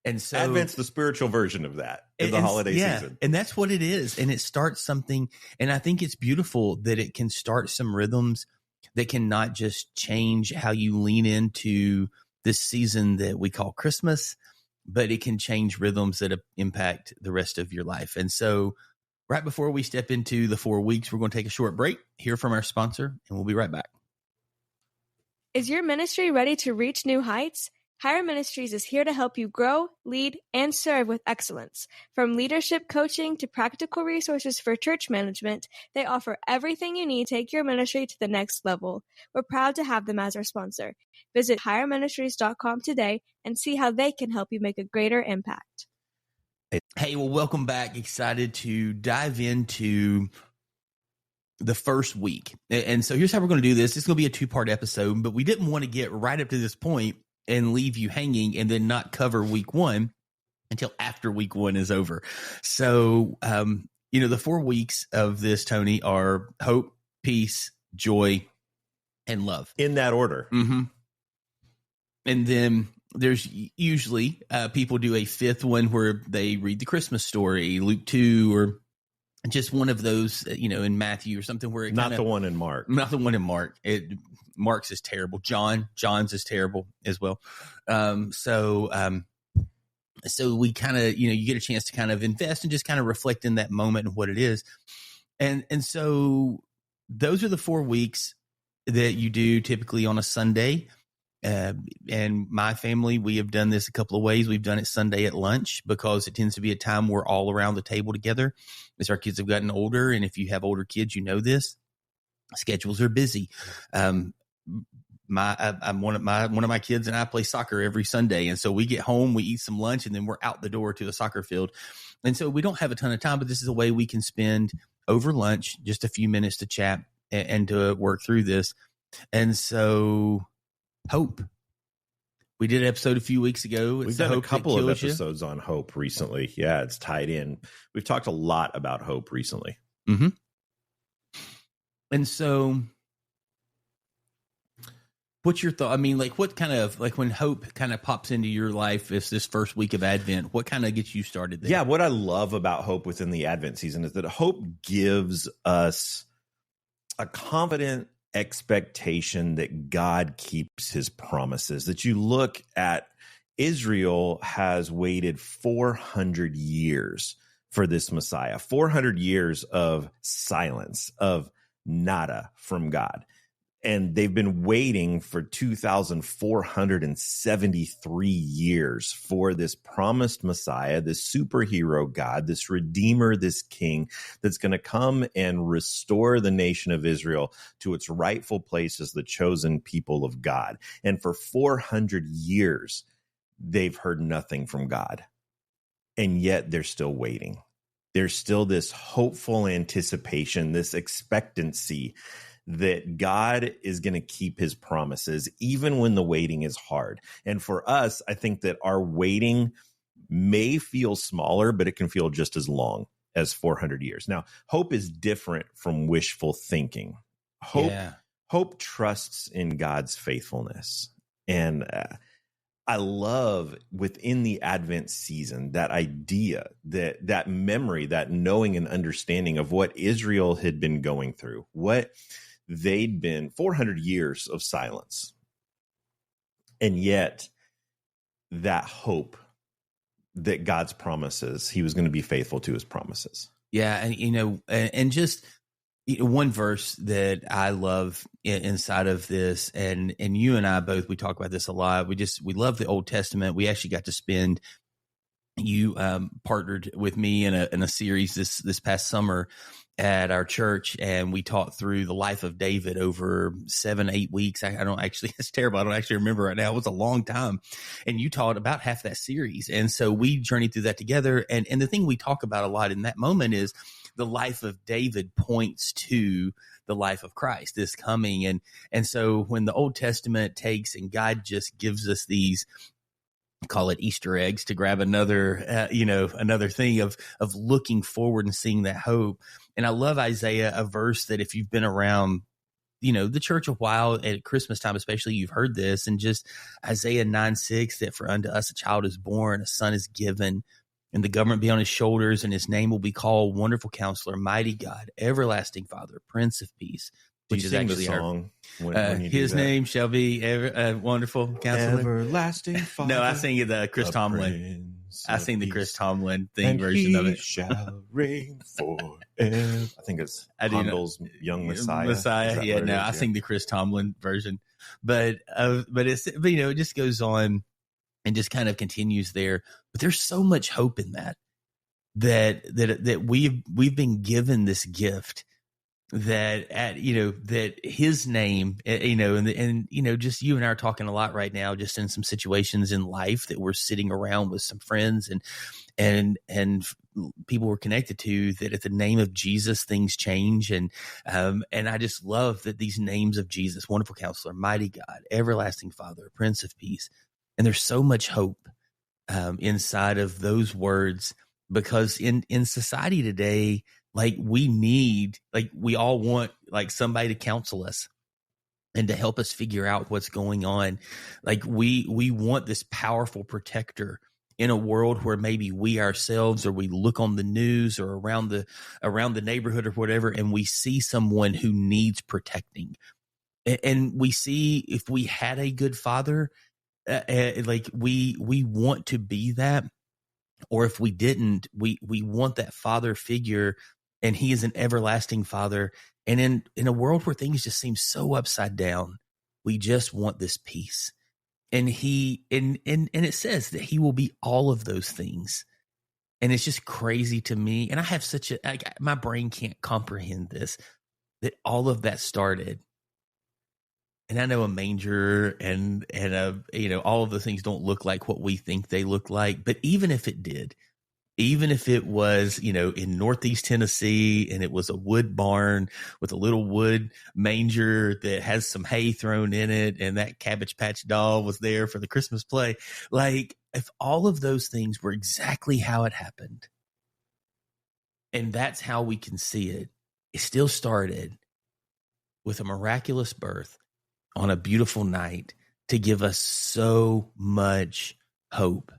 Speaker 1: And so
Speaker 3: Advent's the spiritual version of that in the holiday season.
Speaker 1: And that's what it is. And it starts something. And I think it's beautiful that it can start some rhythms that can not just change how you lean into this season that we call Christmas, but it can change rhythms that impact the rest of your life. And so right before we step into the 4 weeks, we're going to take a short break, hear from our sponsor, and we'll be right back.
Speaker 4: Is your ministry ready to reach new heights? Hire Ministries is here to help you grow, lead, and serve with excellence. From leadership coaching to practical resources for church management, they offer everything you need to take your ministry to the next level. We're proud to have them as our sponsor. Visit hireministries.com today and see how they can help you make a greater impact.
Speaker 1: Hey, well, welcome back. Excited to dive into the first week. And so here's how we're going to do this. It's going to be a 2-part episode, but we didn't want to get right up to this point and leave you hanging and then not cover week 1 until after week 1 is over. So, the 4 weeks of this, Tony, are hope, peace, joy, and love.
Speaker 3: In that order.
Speaker 1: Mm-hmm. And then there's usually people do a 5th one where they read the Christmas story, Luke 2, or just one of those, in Matthew or something where it
Speaker 3: not the one in Mark.
Speaker 1: Not the one in Mark. Mark's is terrible. John's is terrible as well. So we kind of, you get a chance to kind of invest and just kind of reflect in that moment and what it is. And so those are the 4 weeks that you do typically on a Sunday. And my family, we have done this a couple of ways. We've done it Sunday at lunch because it tends to be a time we're all around the table together as our kids have gotten older. And if you have older kids, you know this. Schedules are busy. one of my kids and I play soccer every Sunday. And so we get home, we eat some lunch, and then we're out the door to the soccer field. And so we don't have a ton of time, but this is a way we can spend over lunch just a few minutes to chat and to work through this. And so hope. We did an episode a few weeks ago.
Speaker 3: We've done a couple of episodes on hope recently. Yeah, it's tied in. We've talked a lot about hope recently.
Speaker 1: Mm-hmm. And so what's your thought? I mean, like, what kind of, like, when hope kind of pops into your life, it's this first week of Advent, what kind of gets you started there?
Speaker 3: Yeah, what I love about hope within the Advent season is that hope gives us a confident expectation that God keeps his promises. That you look at, Israel has waited 400 years for this Messiah, 400 years of silence, of nada from God. And they've been waiting for 2,473 years for this promised Messiah, this superhero God, this Redeemer, this King that's going to come and restore the nation of Israel to its rightful place as the chosen people of God. And for 400 years, they've heard nothing from God. And yet they're still waiting. There's still this hopeful anticipation, this expectancy that God is going to keep his promises, even when the waiting is hard. And for us, I think that our waiting may feel smaller, but it can feel just as long as 400 years. Now, hope is different from wishful thinking. Hope trusts in God's faithfulness. And I love within the Advent season, that idea, that memory, that knowing and understanding of what Israel had been going through, what they'd been 400 years of silence. And yet that hope that God's promises, he was going to be faithful to his promises. Yeah.
Speaker 1: And, and just one verse that I love inside of this, and you and I both, we talk about this a lot. We love the Old Testament. We actually got to spend, you partnered with me in a series this past summer at our church, and we taught through the life of David over 7-8 weeks. I don't actually, it's terrible. I don't actually remember right now. It was a long time. And you taught about half that series. And so we journeyed through that together. And the thing we talk about a lot in that moment is the life of David points to the life of Christ, this coming. And so when the Old Testament takes and God just gives us these, call it Easter eggs, to grab another thing of looking forward and seeing that hope. And I love Isaiah, a verse that if you've been around, the church a while at Christmas time, especially, you've heard this, and just Isaiah 9:6, that for unto us a child is born, a son is given, and the government be on his shoulders, and his name will be called Wonderful Counselor, Mighty God, Everlasting Father, Prince of Peace.
Speaker 3: Which is actually the song. When
Speaker 1: his name shall be Wonderful Counselor,
Speaker 3: Everlasting Father.
Speaker 1: No, I sing the Chris Tomlin. I sing the Chris Tomlin version of it.
Speaker 3: Shall reign forever. I think it's Handel's Young Messiah.
Speaker 1: Yeah, no, I sing the Chris Tomlin version, but it just goes on and just kind of continues there. But there's so much hope in that we've been given this gift. That his name, just you and I are talking a lot right now, just in some situations in life that we're sitting around with some friends and people we're connected to, that at the name of Jesus, things change. And I just love that these names of Jesus, Wonderful Counselor, Mighty God, Everlasting Father, Prince of Peace. And there's so much hope inside of those words, because in society today, we all want somebody to counsel us and to help us figure out what's going on. We want this powerful protector in a world where maybe we ourselves, or we look on the news or around the neighborhood or whatever, and we see someone who needs protecting. And we see, if we had a good father, we want to be that. Or if we didn't, we want that father figure, and he is an everlasting Father. And in a world where things just seem so upside down, we just want this peace. And it says that he will be all of those things. And it's just crazy to me. And I have my brain can't comprehend this, that all of that started And I know a manger and all of those things don't look like what we think they look like. But even if it did, even if it was, in Northeast Tennessee and it was a wood barn with a little wood manger that has some hay thrown in it and that Cabbage Patch doll was there for the Christmas play, like if all of those things were exactly how it happened, and that's how we can see it, it still started with a miraculous birth on a beautiful night to give us so much hope.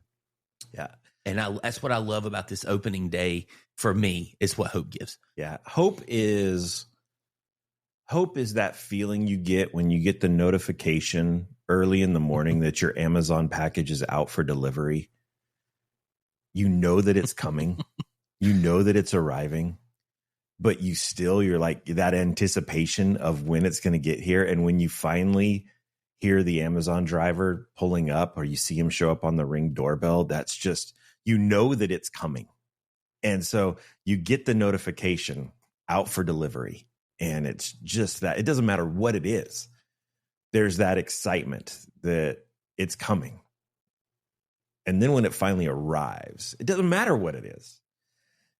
Speaker 3: Yeah.
Speaker 1: And that's what I love about this opening day for me, is what hope gives.
Speaker 3: Yeah. Hope is that feeling you get when you get the notification early in the morning that your Amazon package is out for delivery. You know that it's coming. You know that it's arriving. But you're like that anticipation of when it's going to get here. And when you finally hear the Amazon driver pulling up, or you see him show up on the Ring doorbell, that's just, you know that it's coming. And so you get the notification out for delivery, and it's just that it doesn't matter what it is. There's that excitement that it's coming. And then when it finally arrives, it doesn't matter what it is.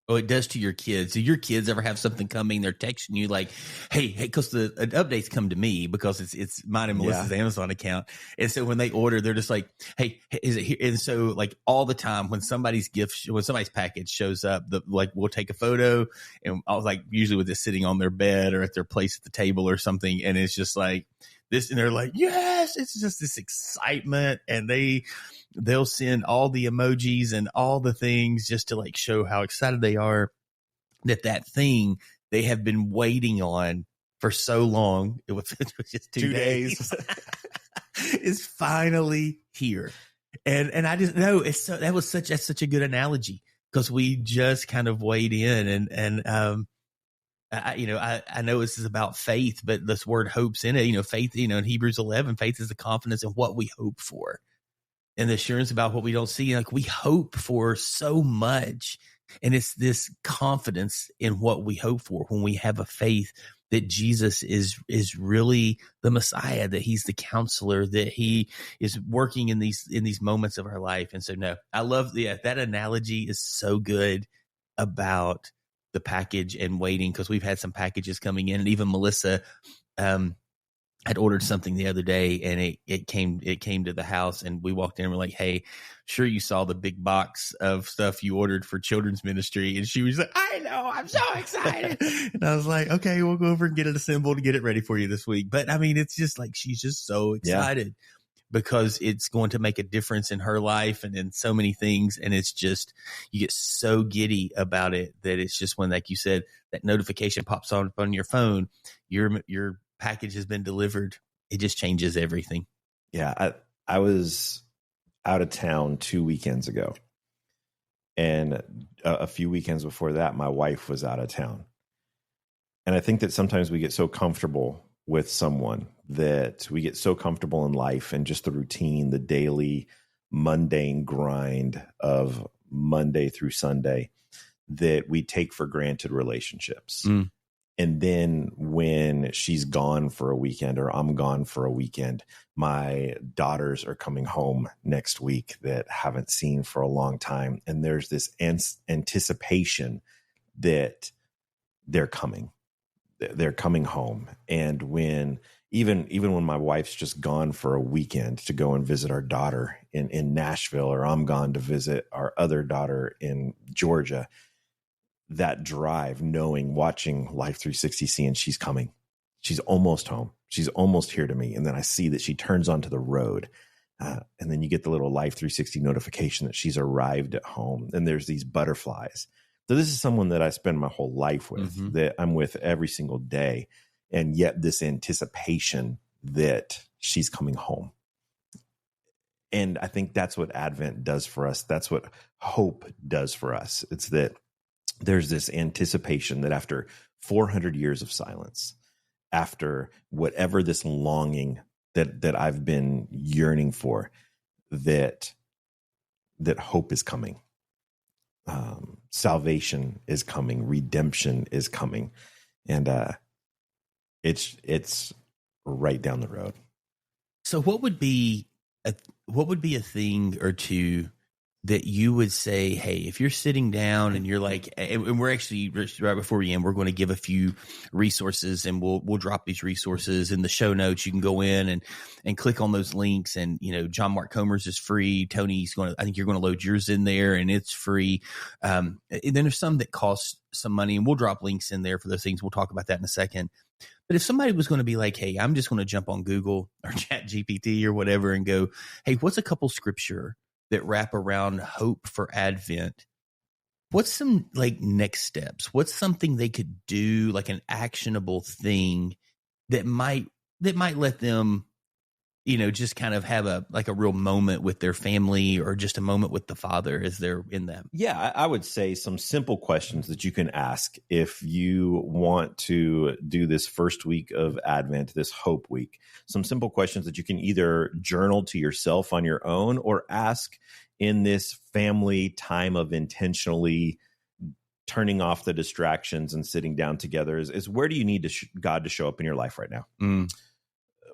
Speaker 1: Oh, it does to your kids. Do your kids ever have something coming? They're texting you like, hey, because the updates come to me because it's mine and Melissa's Amazon account. And so when they order, they're just like, hey, is it here? And so like all the time when somebody's package shows up, we'll take a photo, and I was like, usually with it sitting on their bed or at their place at the table or something. And it's just like this, and they're like, yes, it's just this excitement. And they'll send all the emojis and all the things just to like show how excited they are that thing they have been waiting on for so long. It was just 2 days. Is finally here. And I just know that's such a good analogy, because we just kind of weighed in and I know this is about faith, but this word hope's in it. Faith, in Hebrews 11, faith is the confidence in what we hope for, and the assurance about what we don't see. Like, we hope for so much, and it's this confidence in what we hope for when we have a faith that Jesus is really the Messiah, that he's the counselor, that he is working in these moments of our life. And so, no, I love that analogy is so good about the package and waiting, because we've had some packages coming in, and even Melissa had ordered something the other day, and it came to the house, and we walked in and we're like, hey, sure you saw the big box of stuff you ordered for children's ministry? And she was like, I know, I'm so excited. And I was like, okay, we'll go over and get it assembled and get it ready for you this week. But I mean, it's just like, she's just so excited because it's going to make a difference in her life and in so many things. And it's just, you get so giddy about it that it's just when, like you said, that notification pops on your phone, your package has been delivered. It just changes everything.
Speaker 3: Yeah. I was out of town 2 weekends ago, and a few weekends before that, my wife was out of town. And I think that sometimes we get so comfortable with someone, that we get so comfortable in life and just the routine, the daily mundane grind of Monday through Sunday, that we take for granted relationships. And then when she's gone for a weekend, or I'm gone for a weekend, my daughters are coming home next week that haven't seen for a long time. And there's this anticipation that they're coming home. And when, even when my wife's just gone for a weekend to go and visit our daughter in Nashville, or I'm gone to visit our other daughter in Georgia, that drive, watching Life 360, seeing she's coming, she's almost home, she's almost here to me. And then I see that she turns onto the road. And then you get the little Life 360 notification that she's arrived at home. And there's these butterflies. So this is someone that I spend my whole life with, that I'm with every single day. And yet this anticipation that she's coming home. And I think that's what Advent does for us. That's what hope does for us. It's that there's this anticipation that after 400 years of silence, after whatever this longing that I've been yearning for, that hope is coming. Salvation is coming. Redemption is coming. And it's right down the road.
Speaker 1: So what would be a thing or two that you would say, hey, if you're sitting down and you're like, and we're actually right before we end, we're going to give a few resources, and we'll drop these resources in the show notes. You can go in and click on those links, and John Mark Comer's is free. Tony's I think you're going to load yours in there, and it's free. And then there's some that cost some money, and we'll drop links in there for those things. We'll talk about that in a second. But if somebody was going to be like, hey, I'm just going to jump on Google or Chat GPT or whatever and go, hey, what's a couple scripture that wrap around hope for Advent? What's some next steps? What's something they could do, like an actionable thing that might let them, just kind of have a real moment with their family, or just a moment with the Father as they're in that?
Speaker 3: Yeah, I would say some simple questions that you can ask if you want to do this first week of Advent, this Hope Week. Some simple questions that you can either journal to yourself on your own or ask in this family time of intentionally turning off the distractions and sitting down together is where do you need God to show up in your life right now?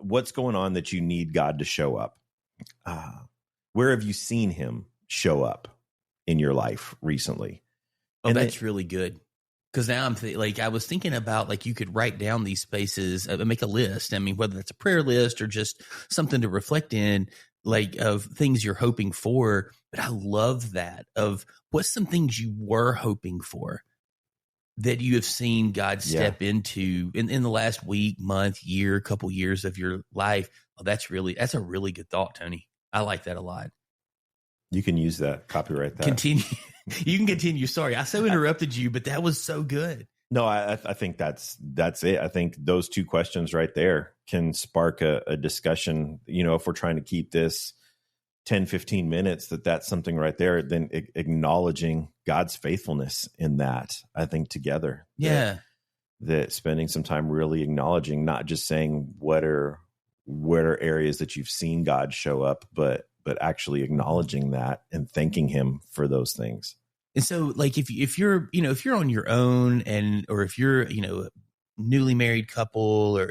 Speaker 3: What's going on that you need God to show up? Where have you seen him show up in your life recently?
Speaker 1: Oh, and that's really good. Because now I was thinking about you could write down these spaces, make a list. I mean, whether that's a prayer list or just something to reflect in, of things you're hoping for. But I love that of what's some things you were hoping for that you have seen God step into in the last week, month, year, couple years of your life. Oh, that's a really good thought, Tony. I like that a lot.
Speaker 3: You can use that. Copyright that.
Speaker 1: Continue. You can continue. Sorry, I so interrupted you, but that was so good.
Speaker 3: No, I think that's it. I think those two questions right there can spark a discussion. If we're trying to keep this 10, 15 minutes, that's something right there. Then acknowledging God's faithfulness in that, I think together.
Speaker 1: Yeah.
Speaker 3: That spending some time really acknowledging, not just saying what are areas that you've seen God show up, but actually acknowledging that and thanking him for those things.
Speaker 1: And so if you're on your own or if you're, a newly married couple, or,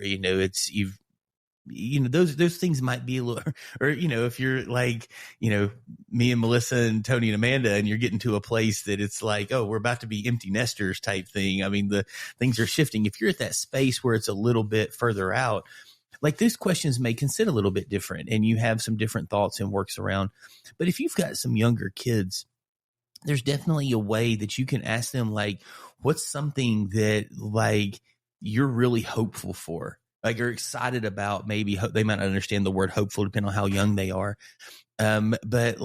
Speaker 1: those things might be a little, or, if you're me and Melissa and Tony and Amanda, and you're getting to a place that it's oh, we're about to be empty nesters type thing. I mean, the things are shifting. If you're at that space where it's a little bit further out, these questions may consider a little bit different, and you have some different thoughts and works around. But if you've got some younger kids, there's definitely a way that you can ask them, what's something that you're really hopeful for, you're excited about. Maybe they might not understand the word hopeful depending on how young they are. But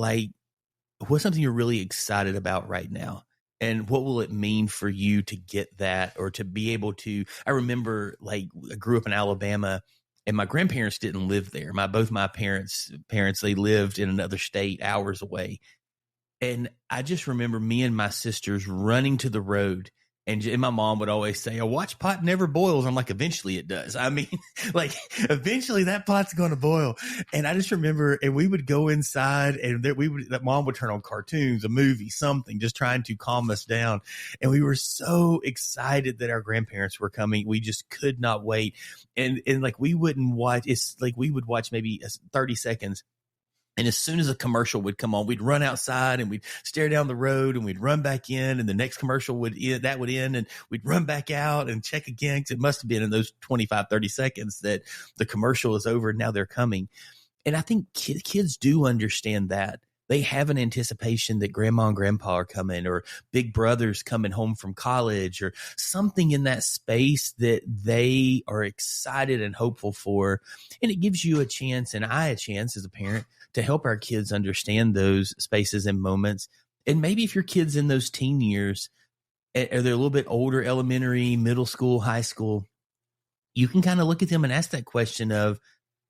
Speaker 1: what's something you're really excited about right now? And what will it mean for you to get that, or to be able to? I remember I grew up in Alabama, and my grandparents didn't live there. Both my parents, they lived in another state, hours away. And I just remember me and my sisters running to the road, and my mom would always say, a watch pot never boils. I'm eventually it does. I mean, eventually that pot's going to boil. And I just remember, and we would go inside, and that mom would turn on cartoons, a movie, something, just trying to calm us down. And we were so excited that our grandparents were coming. We just could not wait. And we wouldn't watch. It's we would watch maybe 30 seconds. And as soon as a commercial would come on, we'd run outside and we'd stare down the road, and we'd run back in, and the next commercial would end, and we'd run back out and check again, because it must have been in those 25, 30 seconds that the commercial is over and now they're coming. And I think kids do understand that. They have an anticipation that grandma and grandpa are coming, or big brother's coming home from college, or something in that space that they are excited and hopeful for. And it gives you a chance, and I a chance as a parent, to help our kids understand those spaces and moments. And maybe if your kid's in those teen years, or they're a little bit older, elementary, middle school, high school, you can kind of look at them and ask that question of,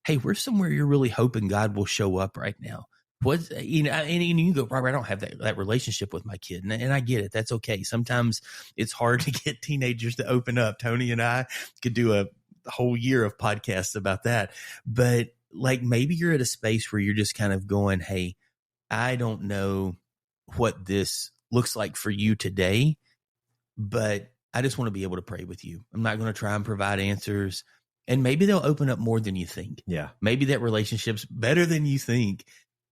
Speaker 1: hey, where's somewhere you're really hoping God will show up right now? And you go, Robert, I don't have that relationship with my kid. And I get it. That's okay. Sometimes it's hard to get teenagers to open up. Tony and I could do a whole year of podcasts about that. But maybe you're at a space where you're just kind of going, hey, I don't know what this looks like for you today, but I just want to be able to pray with you. I'm not going to try and provide answers. And maybe they'll open up more than you think.
Speaker 3: Yeah.
Speaker 1: Maybe that relationship's better than you think.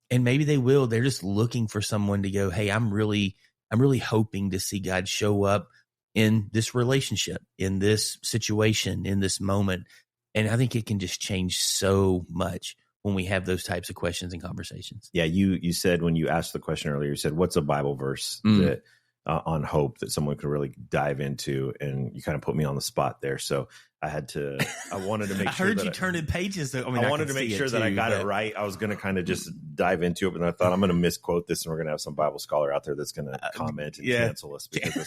Speaker 1: And maybe they will. They're just looking for someone to go, hey, I'm really hoping to see God show up in this relationship, in this situation, in this moment. And I think it can just change so much when we have those types of questions and conversations.
Speaker 3: Yeah. You said, when you asked the question earlier, you said, what's a Bible verse that on hope that someone could really dive into? And you kind of put me on the spot there. So I wanted to make sure.
Speaker 1: I heard you turning pages. I
Speaker 3: wanted to make sure that I got it right. I was going to kind of just dive into it, but I thought I'm going to misquote this, and we're going to have some Bible scholar out there that's going to comment and cancel us, because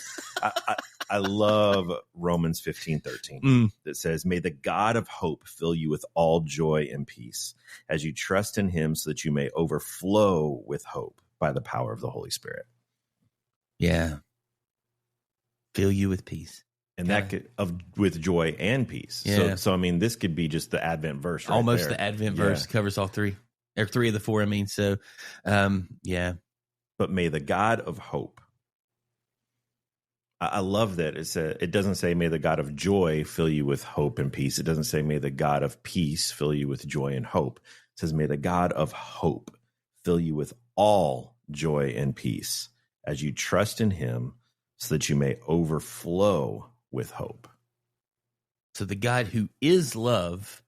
Speaker 3: I love Romans 15:13 that says, "May the God of hope fill you with all joy and peace as you trust in him, so that you may overflow with hope by the power of the Holy Spirit."
Speaker 1: Yeah. Fill you with peace.
Speaker 3: And that could with joy and peace.
Speaker 1: Yeah.
Speaker 3: So I mean, this could be just the Advent verse. Right
Speaker 1: Almost
Speaker 3: there.
Speaker 1: The Advent verse covers all three, or three of the four. I mean, so yeah.
Speaker 3: But may the God of hope. I love that it doesn't say may the God of joy fill you with hope and peace. It doesn't say may the God of peace fill you with joy and hope. It says may the God of hope fill you with all joy and peace as you trust in him, so that you may overflow with hope.
Speaker 1: So the God who is love,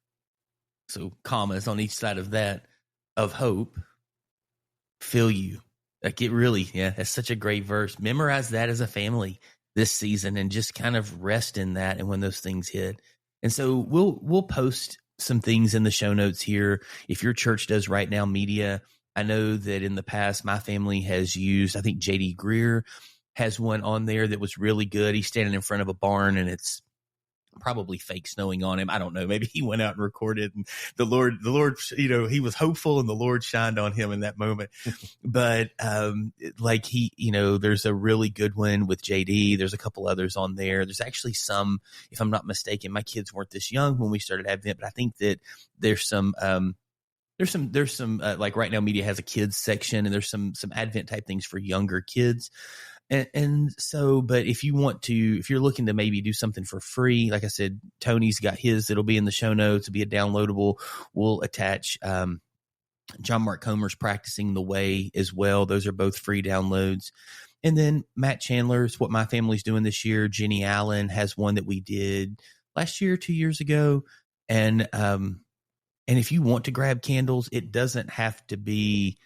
Speaker 1: so commas on each side of that, of hope, fill you. Like it really, that's such a great verse. Memorize that as a family this season and just kind of rest in that, and when those things hit. And so we'll post some things in the show notes here. If your church does Right Now Media, I know that in the past my family has used, I think J.D. Greer has one on there that was really good. He's standing in front of a barn, and it's probably fake snowing on him. I don't know. Maybe he went out and recorded, and the Lord, he was hopeful, and the Lord shined on him in that moment. But like there's a really good one with JD. There's a couple others on there. There's actually some, if I'm not mistaken, my kids weren't this young when we started Advent, but I think that there's some like Right Now Media has a kids section, and there's some Advent type things for younger kids. And so, but if you're looking to maybe do something for free, like I said, Tony's got his, it'll be in the show notes, it'll be a downloadable. We'll attach, John Mark Comer's Practicing the Way as well. Those are both free downloads. And then Matt Chandler's What My Family's Doing This Year. Jenny Allen has one that we did last year, 2 years ago. And if you want to grab candles, it doesn't have to be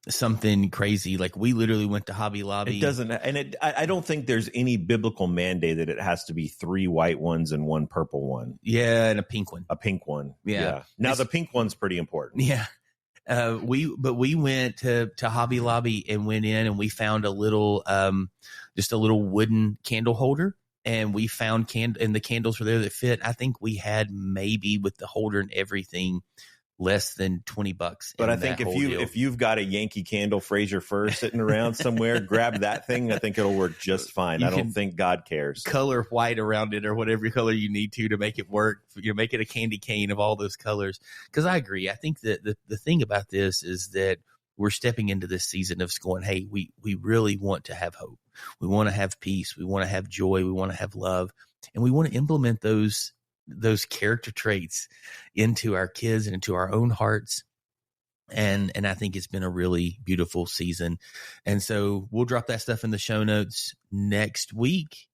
Speaker 1: something crazy. Like we literally went to Hobby Lobby.
Speaker 3: It doesn't, and I don't think there's any biblical mandate that it has to be 3 white ones and 1 purple one.
Speaker 1: Yeah, and a pink one.
Speaker 3: A pink one.
Speaker 1: Yeah.
Speaker 3: Now the pink one's pretty important.
Speaker 1: Yeah. We went to Hobby Lobby and went in, and we found a little wooden candle holder, and we found and the candles were there that fit. I think we had maybe with the holder and everything less than $20.
Speaker 3: But I think if you've got a Yankee Candle Fraser Fir sitting around somewhere, grab that thing. I think it'll work just fine. I don't think God cares.
Speaker 1: Color white around it or whatever color you need to make it work. Make it a candy cane of all those colors. Because I agree. I think that the thing about this is that we're stepping into this season of going, hey, we really want to have hope. We want to have peace. We want to have joy. We want to have love. And we want to implement those character traits into our kids and into our own hearts. And I think it's been a really beautiful season. And so we'll drop that stuff in the show notes. Next week,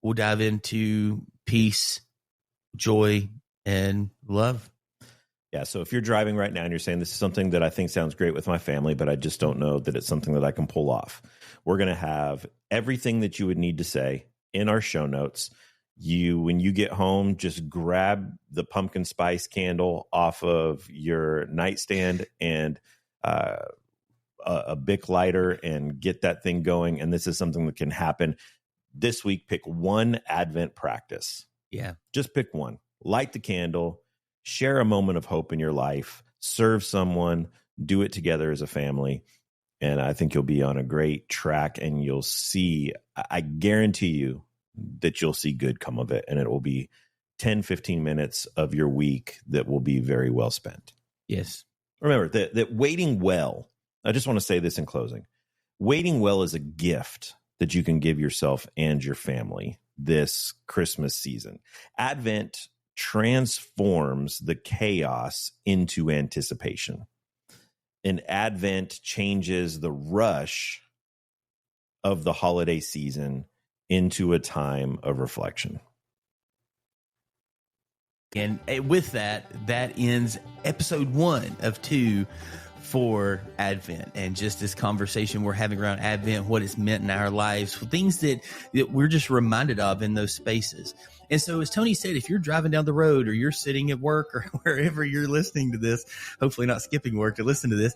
Speaker 1: we'll dive into peace, joy, and love.
Speaker 3: Yeah. So if you're driving right now and you're saying this is something that I think sounds great with my family, but I just don't know that it's something that I can pull off, we're going to have everything that you would need to say in our show notes. When you get home, just grab the pumpkin spice candle off of your nightstand and a Bic lighter and get that thing going. And this is something that can happen this week. Pick one Advent practice.
Speaker 1: Yeah.
Speaker 3: Just pick one. Light the candle, share a moment of hope in your life, serve someone, do it together as a family. And I think you'll be on a great track, and you'll see, I guarantee you, that you'll see good come of it, and it will be 10, 15 minutes of your week that will be very well spent.
Speaker 1: Yes.
Speaker 3: Remember that waiting well, I just want to say this in closing, waiting well is a gift that you can give yourself and your family this Christmas season. Advent transforms the chaos into anticipation. And Advent changes the rush of the holiday season into a time of reflection.
Speaker 1: And with that ends episode 1 of 2 for Advent, and just this conversation we're having around Advent, what it's meant in our lives, things that we're just reminded of in those spaces. And so, as Tony said, if you're driving down the road or you're sitting at work or wherever you're listening to this, hopefully not skipping work to listen to this,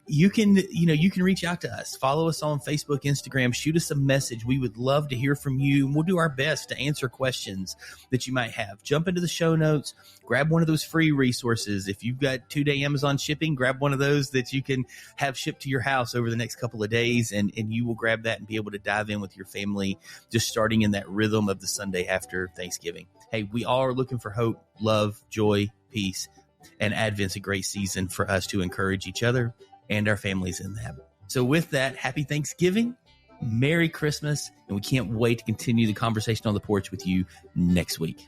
Speaker 1: you can reach out to us. Follow us on Facebook, Instagram, shoot us a message. We would love to hear from you, and we'll do our best to answer questions that you might have. Jump into the show notes, grab one of those free resources. If you've got 2-day Amazon shipping, grab one of those that you can have shipped to your house over the next couple of days, and you will grab that and be able to dive in with your family, just starting in that rhythm of the Sunday after Thanksgiving. Hey, we all are looking for hope, love, joy, peace, and Advent's a great season for us to encourage each other and our families in that. So with that, happy Thanksgiving, Merry Christmas, and we can't wait to continue the conversation on the porch with you next week.